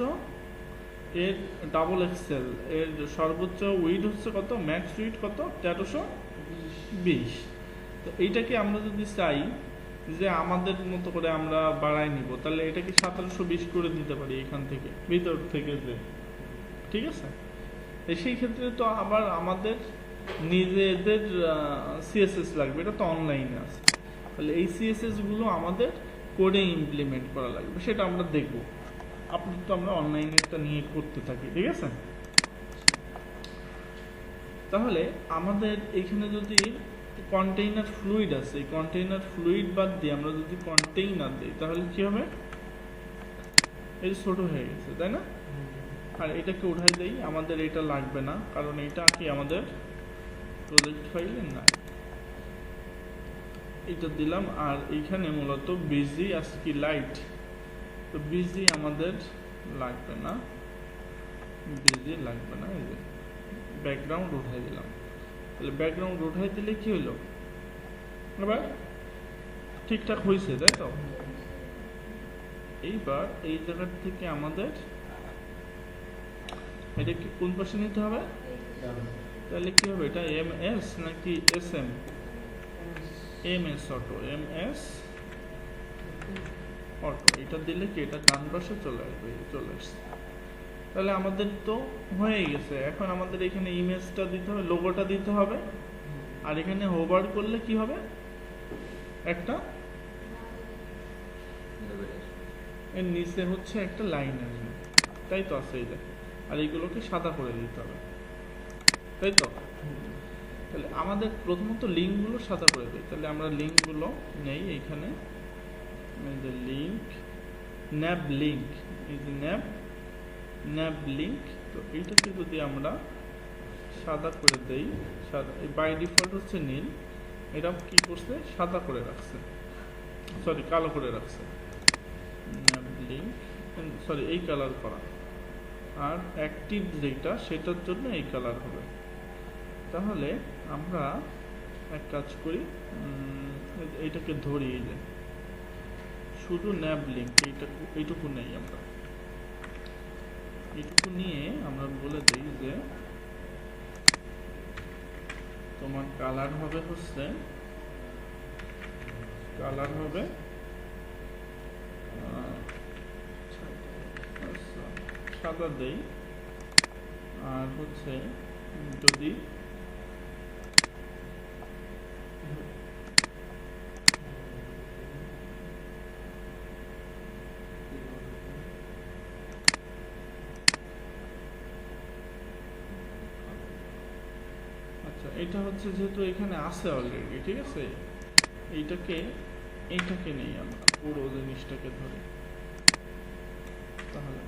এর ডাবল এক্সেল এর সর্বোচ্চ উইড হচ্ছে কত, ম্যাক্স উইড কত, 1320। তো এইটাকে আমরা যদি চাই যে আমাদের মতো করে আমরা বাড়াই নিব, তাহলে এটাকে 1720 করে দিতে পারি এখান থেকে ভিতর থেকে, যে ঠিক আছে। সেই ক্ষেত্রে তো আবার আমাদের নিজেদের সিএসএস লাগবে, এটা তো অনলাইনে আছে। তাহলে এই সিএসএস গুলো আমাদের কোডে ইমপ্লিমেন্ট করা লাগবে, সেটা আমরা দেখব। আপনি তো আমরা অনলাইনেটা নিয়ে করতে থাকি, ঠিক আছে। তাহলে আমাদের এখানে যদি কন্টেইনার ফ্লুইড আছে, এই কন্টেইনার ফ্লুইড বাদ দিয়ে আমরা যদি কন্টেইনার দিই তাহলে কি হবে, এই ছোট হয়ে গেছে, তাই না? আর এটাকে উঠাই দেই, আমাদের এটা লাগবে না, কারণ এটা কি আমাদের প্রজেক্ট ফাইলে নাই। এটা দিলাম, আর এইখানে মূলত বিজি আজকি লাইট, তো বিজি আমাদের লাগবে না, বিজি লাগবে না। এই যে ব্যাকগ্রাউন্ড উঠাই দিলাম, তাহলে ব্যাকগ্রাউন্ড উঠাই দিলে কি হলো, এবার ঠিকঠাক হয়েছে, তাই তো? এইবার এই জায়গা থেকে আমাদের এটা কি কোন পাশে নিতে হবে, তাহলে কি হবে, এটা এমএস নাকি SM, MS auto, MS auto এটা দিলে কি এটা ডান পাশে চলে আসবে, চলে আসছে। তাহলে আমাদের তো হয়ে গেছে। এখন আমাদের এখানে ইমেজটা দিতে হবে, লোগোটা দিতে হবে, আর এখানে হোভার করলে কি হবে, একটা এর নিচে হচ্ছে একটা লাইন আসবে, তাই তো আছে এটা। আর এইগুলোকে সাদা করে দিতে হবে, তাই তো? তাহলে আমাদের প্রথমত লিঙ্কগুলো সাদা করে দিই, তাহলে আমরা লিঙ্কগুলো নেই এইখানে, লিঙ্ক ন্যাব লিঙ্ক, এই যে ন্যাব লিঙ্ক। তো এইটাকে যদি আমরা সাদা করে দেই, সাদা বাই ডিফল্ট হচ্ছে নীল, এটা কি করছে, সাদা করে রাখছে, সরি কালো করে রাখছে, ন্যাব লিঙ্ক, সরি এই কালার করা, আর অ্যাক্টিভ যেটা সেটার জন্য এই কালার হবে। তাহলে আমরা এক কাজ করি, এইটাকে ধরি, এই যে শুধু ন্যাব লিঙ্ক এইটুকু নেই, আমরা এইটুকু নিয়ে আমরা বলে দিই যে তোমার কালার হবে হচ্ছে, কালার হবে সাদা দেই, আর হচ্ছে যদি এটা হচ্ছে যেহেতু এখানে আছে অলরেডি, ঠিক আছে, এইটাকে নেই আমরা পুরো জিনিসটাকে ধরে, তাহলে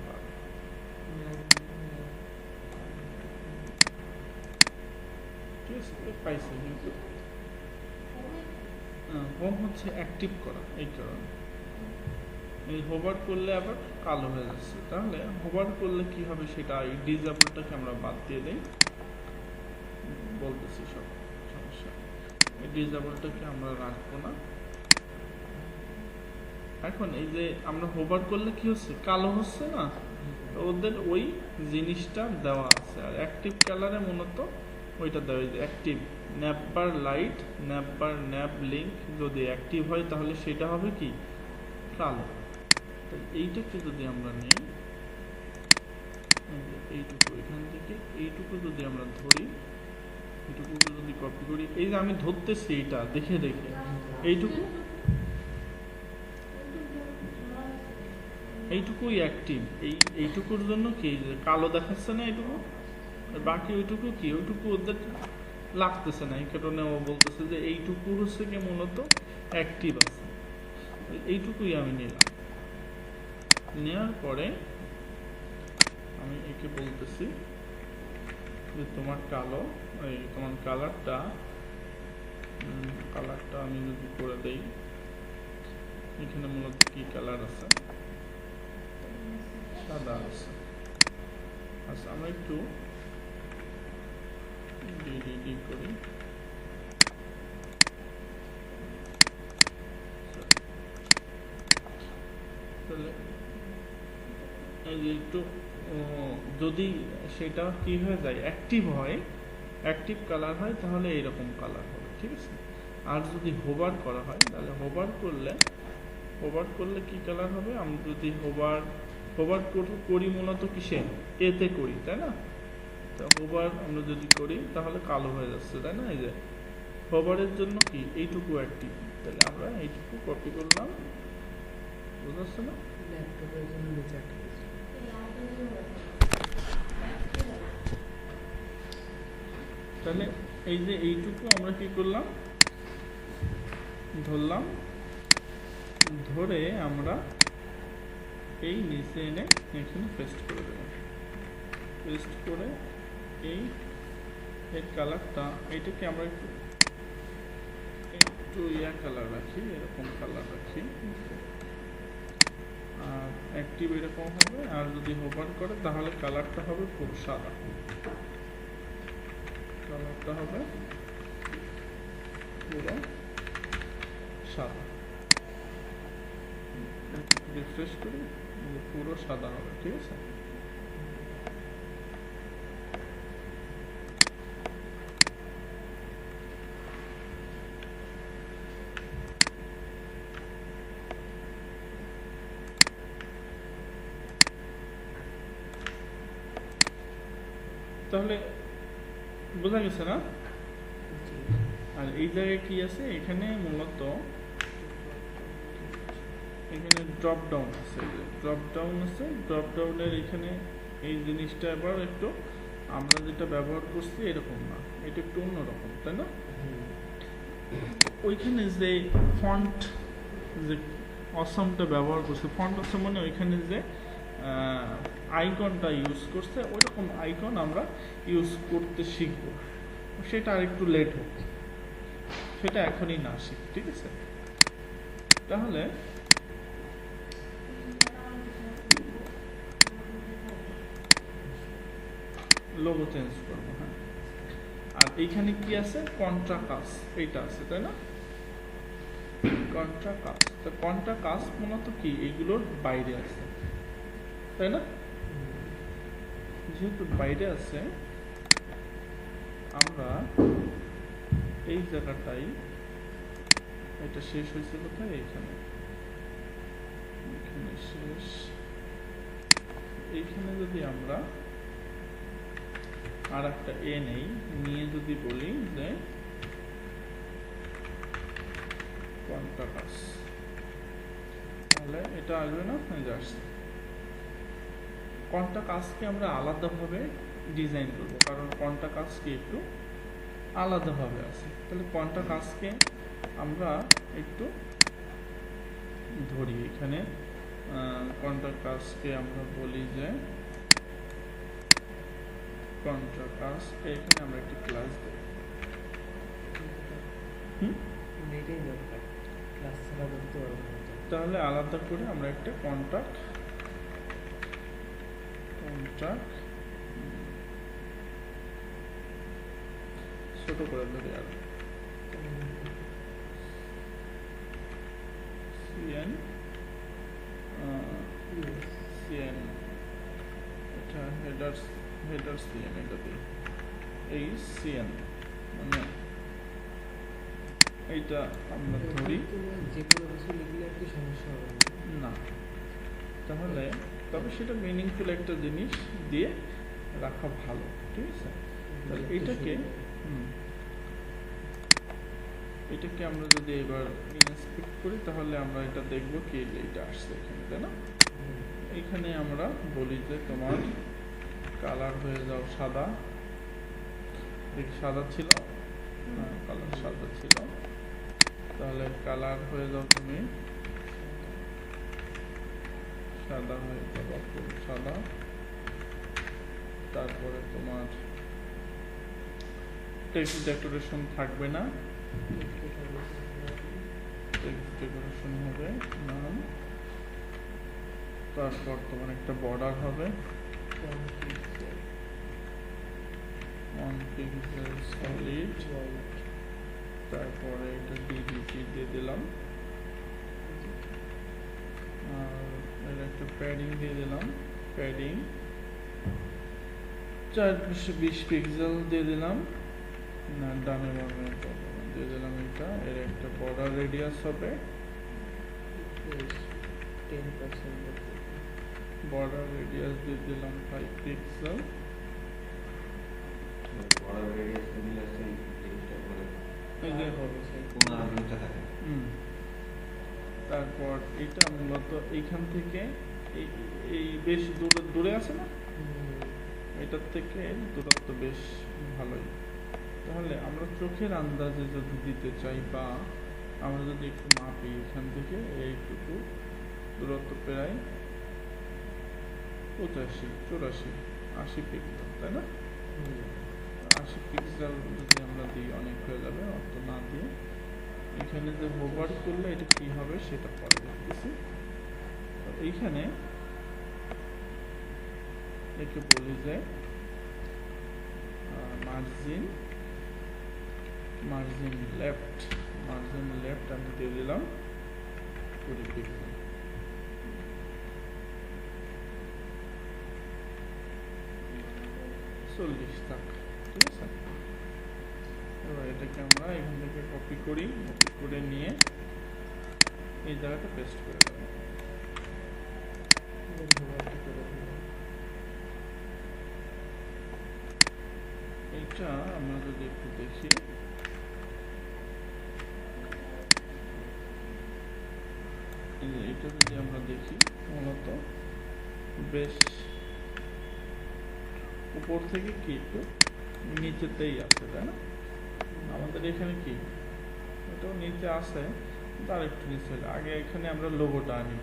ঠিক আছে পাইছি। কিন্তু হোম হচ্ছে অ্যাক্টিভ করা, এই কারণে এই হোভার করলে আবার কালো হয়ে যাচ্ছে। তাহলে হোভার করলে কি হবে সেটা, এই ডিসেবলটাকে আমরা বাদ দিয়ে দেই, বলতেছি সব সমস্যা। এই ডিসেবলটাকে আমরা রাখবো না। এখন এই যে আমরা হোভার করলে কি হচ্ছে, কালো হচ্ছে না, তো ওদের ওই জিনিসটা দেওয়া আছে। আর অ্যাক্টিভ কালারে মূলত ওইটা দেওয়া, যে অ্যাক্টিভ ন্যাপবার লাইট, ন্যাপবার ন্যাপ লিঙ্ক যদি অ্যাক্টিভ হয় তাহলে সেটা হবে কি, কালো। তো এইটাকে যদি আমরা নিই, এইটুকু এখান থেকে এইটুকু যদি আমরা ধরি, এইটুকু যদি কপি করি, এই যে আমি ধরতেছি এইটা দেখে দেখে, এইটুকু এইটুকুই অ্যাক্টিভ। এইটুকুর জন্য কি কালো দেখাচ্ছে না এইটুকু, আর বাকি ওইটুকু কি, ওইটুকু ওদের লাগতেছে না। এই কারণে ও বলতেছে যে এইটুকু হচ্ছে কি মূলত অ্যাক্টিভ আছে। এইটুকুই আমি নিলাম, নেওয়ার পরে আমি একে বলতেছি যে তোমার কালো, এই তোমার কালারটা আমি যদি করে দেই, এখানে মূলত কি কালার আছে, সাদা আছে। আচ্ছা আমরা একটু ডি করি, তাহলে এই যে একটু যদি সেটা কি হয়ে যায়, অ্যাক্টিভ হয়, অ্যাক্টিভ কালার হয়, তাহলে এইরকম কালার হবে, ঠিক আছে। আর যদি হোভার করা হয়, তাহলে হোভার করলে কি কালার হবে, আমরা যদি হোভার করি মূলত কিসে, এতে করি, তাই না। তো হোভার আমরা যদি করি তাহলে কালো হয়ে যাচ্ছে, তাই না। এই যে হোভারের জন্য কি এইটুকু অ্যাক্টিভ, তাহলে আমরা এইটুকু কপি করলাম, বুঝতে পারছো না। ল্যাপটপের জন্য নিচে একটা কিছু। তাহলে এই যে এইটুকু আমরা কি করলাম, ধরলাম, ধরে আমরা এই নিচে এনে এখানে পেস্ট করে দেব। পেস্ট করে এই এর কালারটা, এইটাকে আমরা একটু ইয়া কালার রাখি, এরকম কালার রাখি, আর অ্যাক্টিভ এরকম হবে। আর যদি হোভার করে তাহলে কালারটা হবে পুরো সাদা, কালারটা হবে পুরো সাদা। রিফ্রেশ করি, পুরো সাদা হবে, ঠিক আছে। তাহলে বোঝা গেছে না। আর এই জায়গায় কি আছে, এখানে মূলত এখানে ড্রপ ডাউন আছে, ড্রপ ডাউনের এখানে এই জিনিসটা এবার একটু আমরা যেটা ব্যবহার করছি এরকম না, এটা একটু অন্যরকম, তাই না। ওইখানে যে ফন্ট, যে অসমটা ব্যবহার করছে, ফন্ট অসম মানে ওইখানে যে আইকনটা ইউজ করছে, ওইরকম আইকন আমরা ইউজ করতে শিখবো। সেটা আর একটু লেট হোক, সেটা এখনই না শিখ, ঠিক আছে। তাহলে লোগো চেঞ্জ করবো, হ্যাঁ। আর এইখানে কি আছে, কন্ট্রাকাস্ট, এইটা আছে, তাই না। কন্ট্রাকাস্ট, তো কন্ট্রাকাস্ট মূলত কি এইগুলোর বাইরে আছে, তাই না। যেহেতু বাইরে আছে, আমরা এই জায়গাটাই, এটা শেষ হয়েছে কোথায়, এইখানে শেষ। এইখানে যদি আমরা আর একটা নিয়ে যদি বলি যে কন্ট্রাকাস্ট, তাহলে এটা আসবে না, আসছে। কন্ট্রাকাস্টকে আমরা আলাদাভাবে ডিজাইন করব, কারণ কন্ট্রাকাস্টকে একটু আলাদাভাবে আছে। তাহলে কন্ট্রাকাস্টকে আমরা একটু ধরি, এখানে কন্ট্রাকাস্টকে আমরা বলি যে কন্ট্রাকাস্ট, এখানে আমরা একটি ক্লাস দেব। এটাই দরকার, ক্লাস ছাড়া বলতে পারবো না। তাহলে আলাদা করে আমরা একটা কন্ট্রাক্ট ছোট করে ধরি আর সিএন সিএন এটা হেডার সিএন এটা দিই এই সিএন মানে এইটা আমরা ধরি যে কোনো কিছু লিখলে আর কি সমস্যা হবে না, তাহলে তবে সেটা মিনিংফুল একটা জিনিস দিয়ে রাখা ভালো, ঠিক আছে? তাহলে এটাকে আমরা যদি এবার ইন্সপেক্ট করি তাহলে আমরা এটা দেখবো কি এটা আসছে এখানে, তাই না? এখানে আমরা বলি যে তোমার কালার হয়ে যাও সাদা, সাদা ছিল, কালার সাদা ছিল, তাহলে কালার হয়ে যাও তুমি সাদা হয়ে যাবে, সাদা। তারপরে তোমার টেক্সট ডেকোরেশন থাকবে না, টেক্সট ডেকোরেশন হবে নাম। তারপর তোমার একটা বর্ডার হবে 1 পিক্সেল সলিড। তারপরে এটা ডিডিটি দিয়ে দিলাম, আর এর একটা প্যাডিং দিয়ে দিলাম, প্যাডিং 420 পিক্সেল দিয়ে দিলাম, না ডানে বামে দিয়ে দিলাম। এটা এর একটা বর্ডার রেডিয়াস হবে 10%, বর্ডার রেডিয়াস দিয়ে দিলাম 5 পিক্সেল। বর্ডার রেডিয়াস দিলে সেই জিনিসটা মানে এই যে পুনরাবৃত্তি থাকে। তারপর এটা মূলত এইখান থেকে এই বেশ দূরে আছে না, এটার থেকে দূরত্ব বেশ ভালোই। তাহলে আমরা চোখের আন্দাজে যদি দিতে চাই বা আমরা যদি একটু মাপি এখান থেকে এইটুকু দূরত্ব প্রায় 85, 84, 80 পিক্সেল, তাই না? 80 পিক্সেল যদি আমরা দিই অনেক হয়ে যাবে, অত না দিয়ে এখানে যে হোভার করলে এটা কি হবে সেটা পরে দেখতেছি। তো এইখানে একে বলি যে মার্জিন লেফট আমি দিয়ে দিলাম 20 পিক্সেল। 40 থাক, ঠিক আছে? এবার এটাকে আমরা এখান থেকে কপি করে নিয়ে এই জায়গাটা পেস্ট করে দেব। এইটা আমরা যদি একটু দেখি, এটা যদি আমরা দেখি মূলত বেশ উপর থেকে কি একটু নিচেতেই আছে, তাই না? আমাদের এখানে কি এটাও নিচে আছে, তার একটু নিচে হলে আগে এখানে আমরা লোগোটা আনি,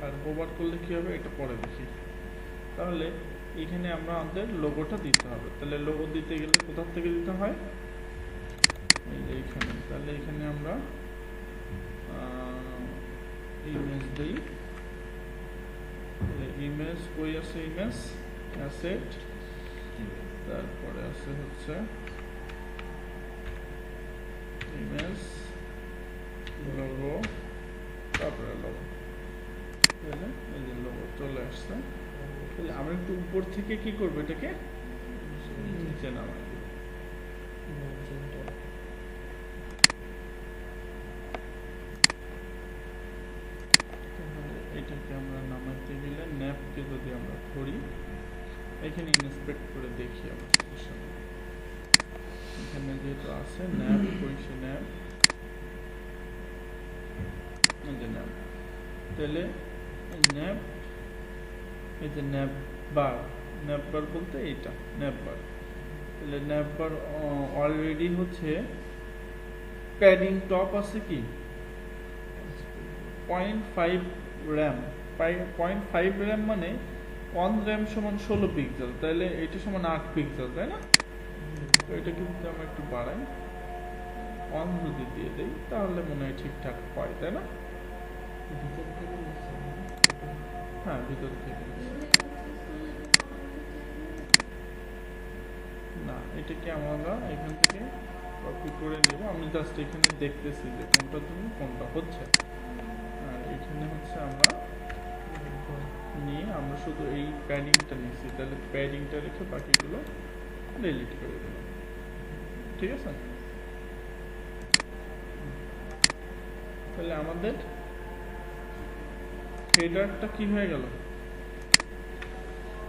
আর ওভার করলে কি হবে এটা পরে দেখি। তাহলে এখানে আমরা আমাদের লোগোটা দিতে হবে, তাহলে লোগো দিতে গেলে কোথা থেকে দিতে হয়, এই যে এইখানে। তাহলে এখানে আমরা ইমেজ দিই, ইমেজ কই আছে, ইমেজ অ্যাসেট, তারপরে আছে হচ্ছে ইমেজ লোগো, তারপরে লোগো, তাহলে এই যে লোগো চলে আসছে। তাহলে আমরা একটু উপর থেকে কি করবো, এটাকে নিচে নামাই দেব। এটাকে আমরা নামাইতে গেলে ন্যাপকে যদি আমরা করি, এখানে ইন্সপেক্ট করে দেখি আমরা এখানে যেহেতু আছে ন্যাপ, কইছে ন্যাপ, এই যে ন্যাপ, তাহলে ন্যাপ, এই যে ন্যাপ বার বলতে এইটা ন্যাপ বার। তাহলে ন্যাপ বার অলরেডি হচ্ছে প্যাডিং টপ আছে কি 0.5 র্যাম, 0.5 র্যাম মানে 1 র্যাম সমান 16 পিক্সেল, তাহলে এটা সমান 8 পিক্সেল, তাই না? তো এটা কিন্তু আমরা একটু বাড়াই, অন যদি দিয়ে দেই তাহলে মনে হয় ঠিকঠাক হয়, তাই না? ভিতর থেকে নিচ্ছে হ্যাঁ, ভিতর থেকে না, এটাকে আমরা এখান থেকে কপি করে নেব। আমি জাস্ট এখানে দেখতেছি যে কোনটার জন্য কোনটা হচ্ছে, আর এখানে হচ্ছে আমরা নিয়ে আমরা শুধু এই প্যাডিংটা নিচ্ছি, তাহলে প্যাডিংটা রেখে বাকিগুলো ডিলিট করে দিলাম। ঠিক আছে, তাহলে আমাদের হেডারটা কি হয়ে গেল?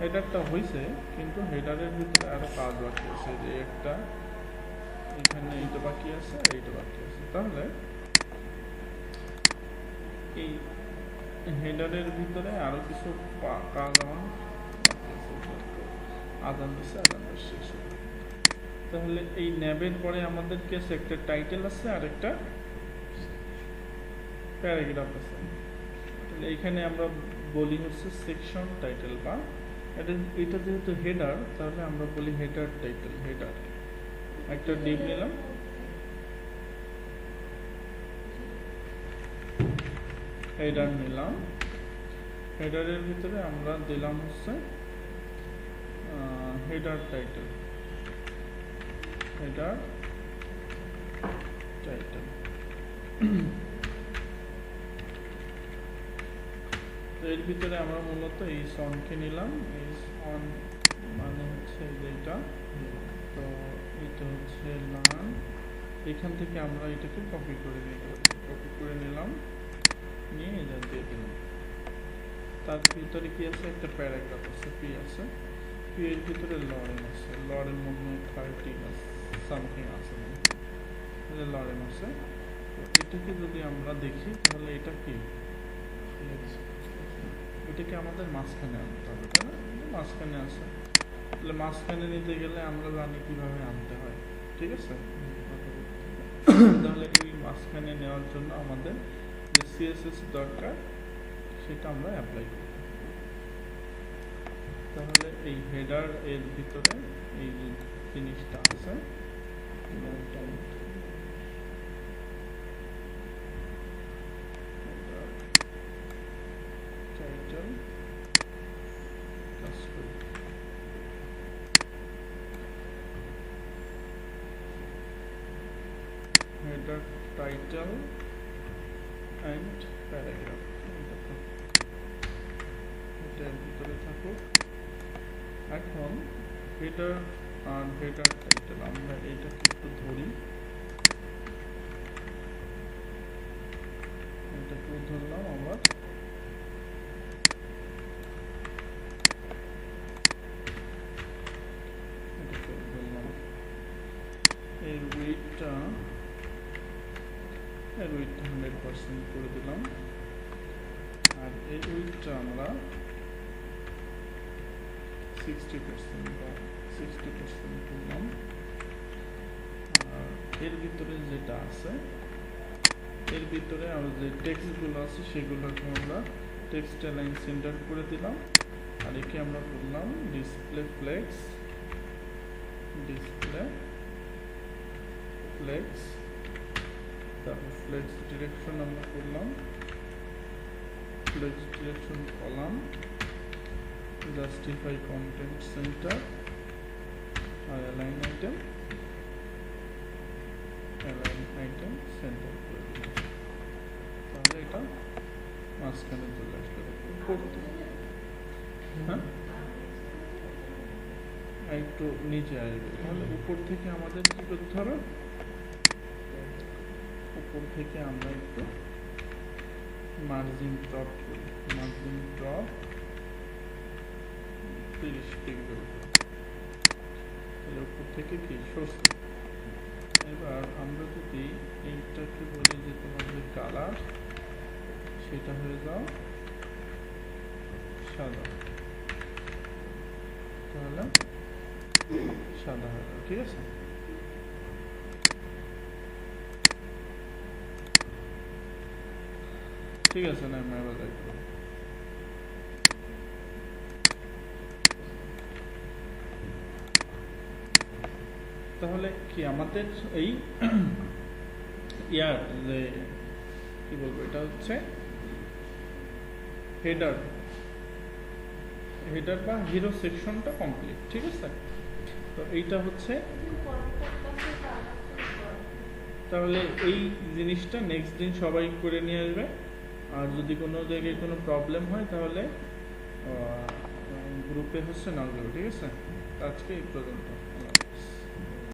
হেডারটা হয়েছে, কিন্তু হেডারের ভিতরে আরো কাজ বাকি আছে, যে একটা এখানে এইটা বাকি আছে আর এইটা বাকি আছে। তাহলে এই হেডারের ভিতরে আরো কিছু কাজ আমার বাকি আছে। আদান দিচ্ছে, আদানটা শেষ হবে। তাহলে এই ন্যাবের পরে আমাদের কি আছে? একটা টাইটেল আছে আর একটা প্যারাগ্রাফ আছে। তাহলে এইখানে আমরা বলি হচ্ছে সেকশন টাইটেল, বা এটা যেহেতু হেডার তাহলে আমরা বলি হেডার টাইটেল। হেডার একটা ডিভ নিলাম, হেডার নিলাম, হেডারের ভিতরে আমরা দিলাম হচ্ছে হেডার টাইটেল। হেডার টাইটেল তো এর ভিতরে আমরা মূলত এই সনকে নিলাম। এই সন মানে হচ্ছে যেটা, তো এটা হচ্ছে লার্ন। এখান থেকে আমরা এটাকে কপি করে নিতে পারি। কপি করে নিলাম, নিয়ে এটা দিয়ে দিলাম। তার ভিতরে কি আছে? একটা প্যারাগ্রাফ আছে, পি আছে। পি এর ভিতরে লরেন আছে। লরেন মনে 30 আছে, সামথিং আছে, লরেন আছে। তো এটাকে যদি আমরা দেখি তাহলে এটা কি? এটাকে আমাদের মাঝখানে আনতে হবে, তাই না? মাঝখানে আছে, তাহলে মাঝখানে নিতে গেলে আমরা জানি কিভাবে আনতে হয়। ঠিক আছে, তাহলে এই মাঝখানে নেওয়ার জন্য আমাদের যে সিএসএস দরকার সেটা আমরা অ্যাপ্লাই করি। তাহলে এই হেডার এর ভিতরে এই যে জিনিসটা আছে, টাইটেল কাজ করি। হেডার টাইটেল অ্যান্ড প্যারাগ্রাফ এটার ভিতরে থাকুক। এখন হেডার আর হেডার টাইটেল আমরা এইটাকে একটু ধরি, এটাকে ধরলাম আবার। এটাকে ধরলাম, এর ওয়েটটা 100% করে দিলাম, আর এর ওয়েটটা আমরা 60% বা 60% করলাম। আর এর ভিতরে যেটা আছে, এর ভিতরে আমরা যে টেক্সটগুলো আছে সেগুলোকে আমরা টেক্সট লাইন সেন্টার করে দিলাম। আর একে আমরা করলাম ডিসপ্লে ফ্লেক্স। ডিসপ্লে ফ্লেক্স, তারপর ফ্লেক্স ডিরেকশন আমরা করলাম, flex direction column, justify content centre, আর align item, align item centre করে দিলাম। তাহলে এটা মাঝখানে চলে আসবে। হ্যাঁ, একটু নিচে আসবে। তাহলে উপর থেকে আমাদের কি করতে হবে? উপর থেকে আমরা একটু মার্জিন ক্রপ করি। মার্জিন ক্রপ 30 ডিগ্রি, তাহলে উপর থেকে কি সরছে। এবার আমরা যদি এইটাকে বলি যে তোমাদের কালার, সেটা হয়ে যাও সাদা, তাহলে সাদা হয়ে যাবে। ঠিক আছে, ঠিক আছে না? আমি আবার যাই করবো। তাহলে কি আমাদের এই ইয়ার যে কি বলবো, এটা হচ্ছে হেডার বা হিরো সেকশনটা কমপ্লিট, ঠিক আছে। তো এইটা হচ্ছে, তাহলে এই জিনিসটা নেক্সট দিন সবাই করে নিয়ে আসবে। আর যদি কোনো জায়গায় কোনো প্রবলেম হয় তাহলে গ্রুপে হচ্ছে না, ঠিক আছে। আজকে এই পর্যন্ত।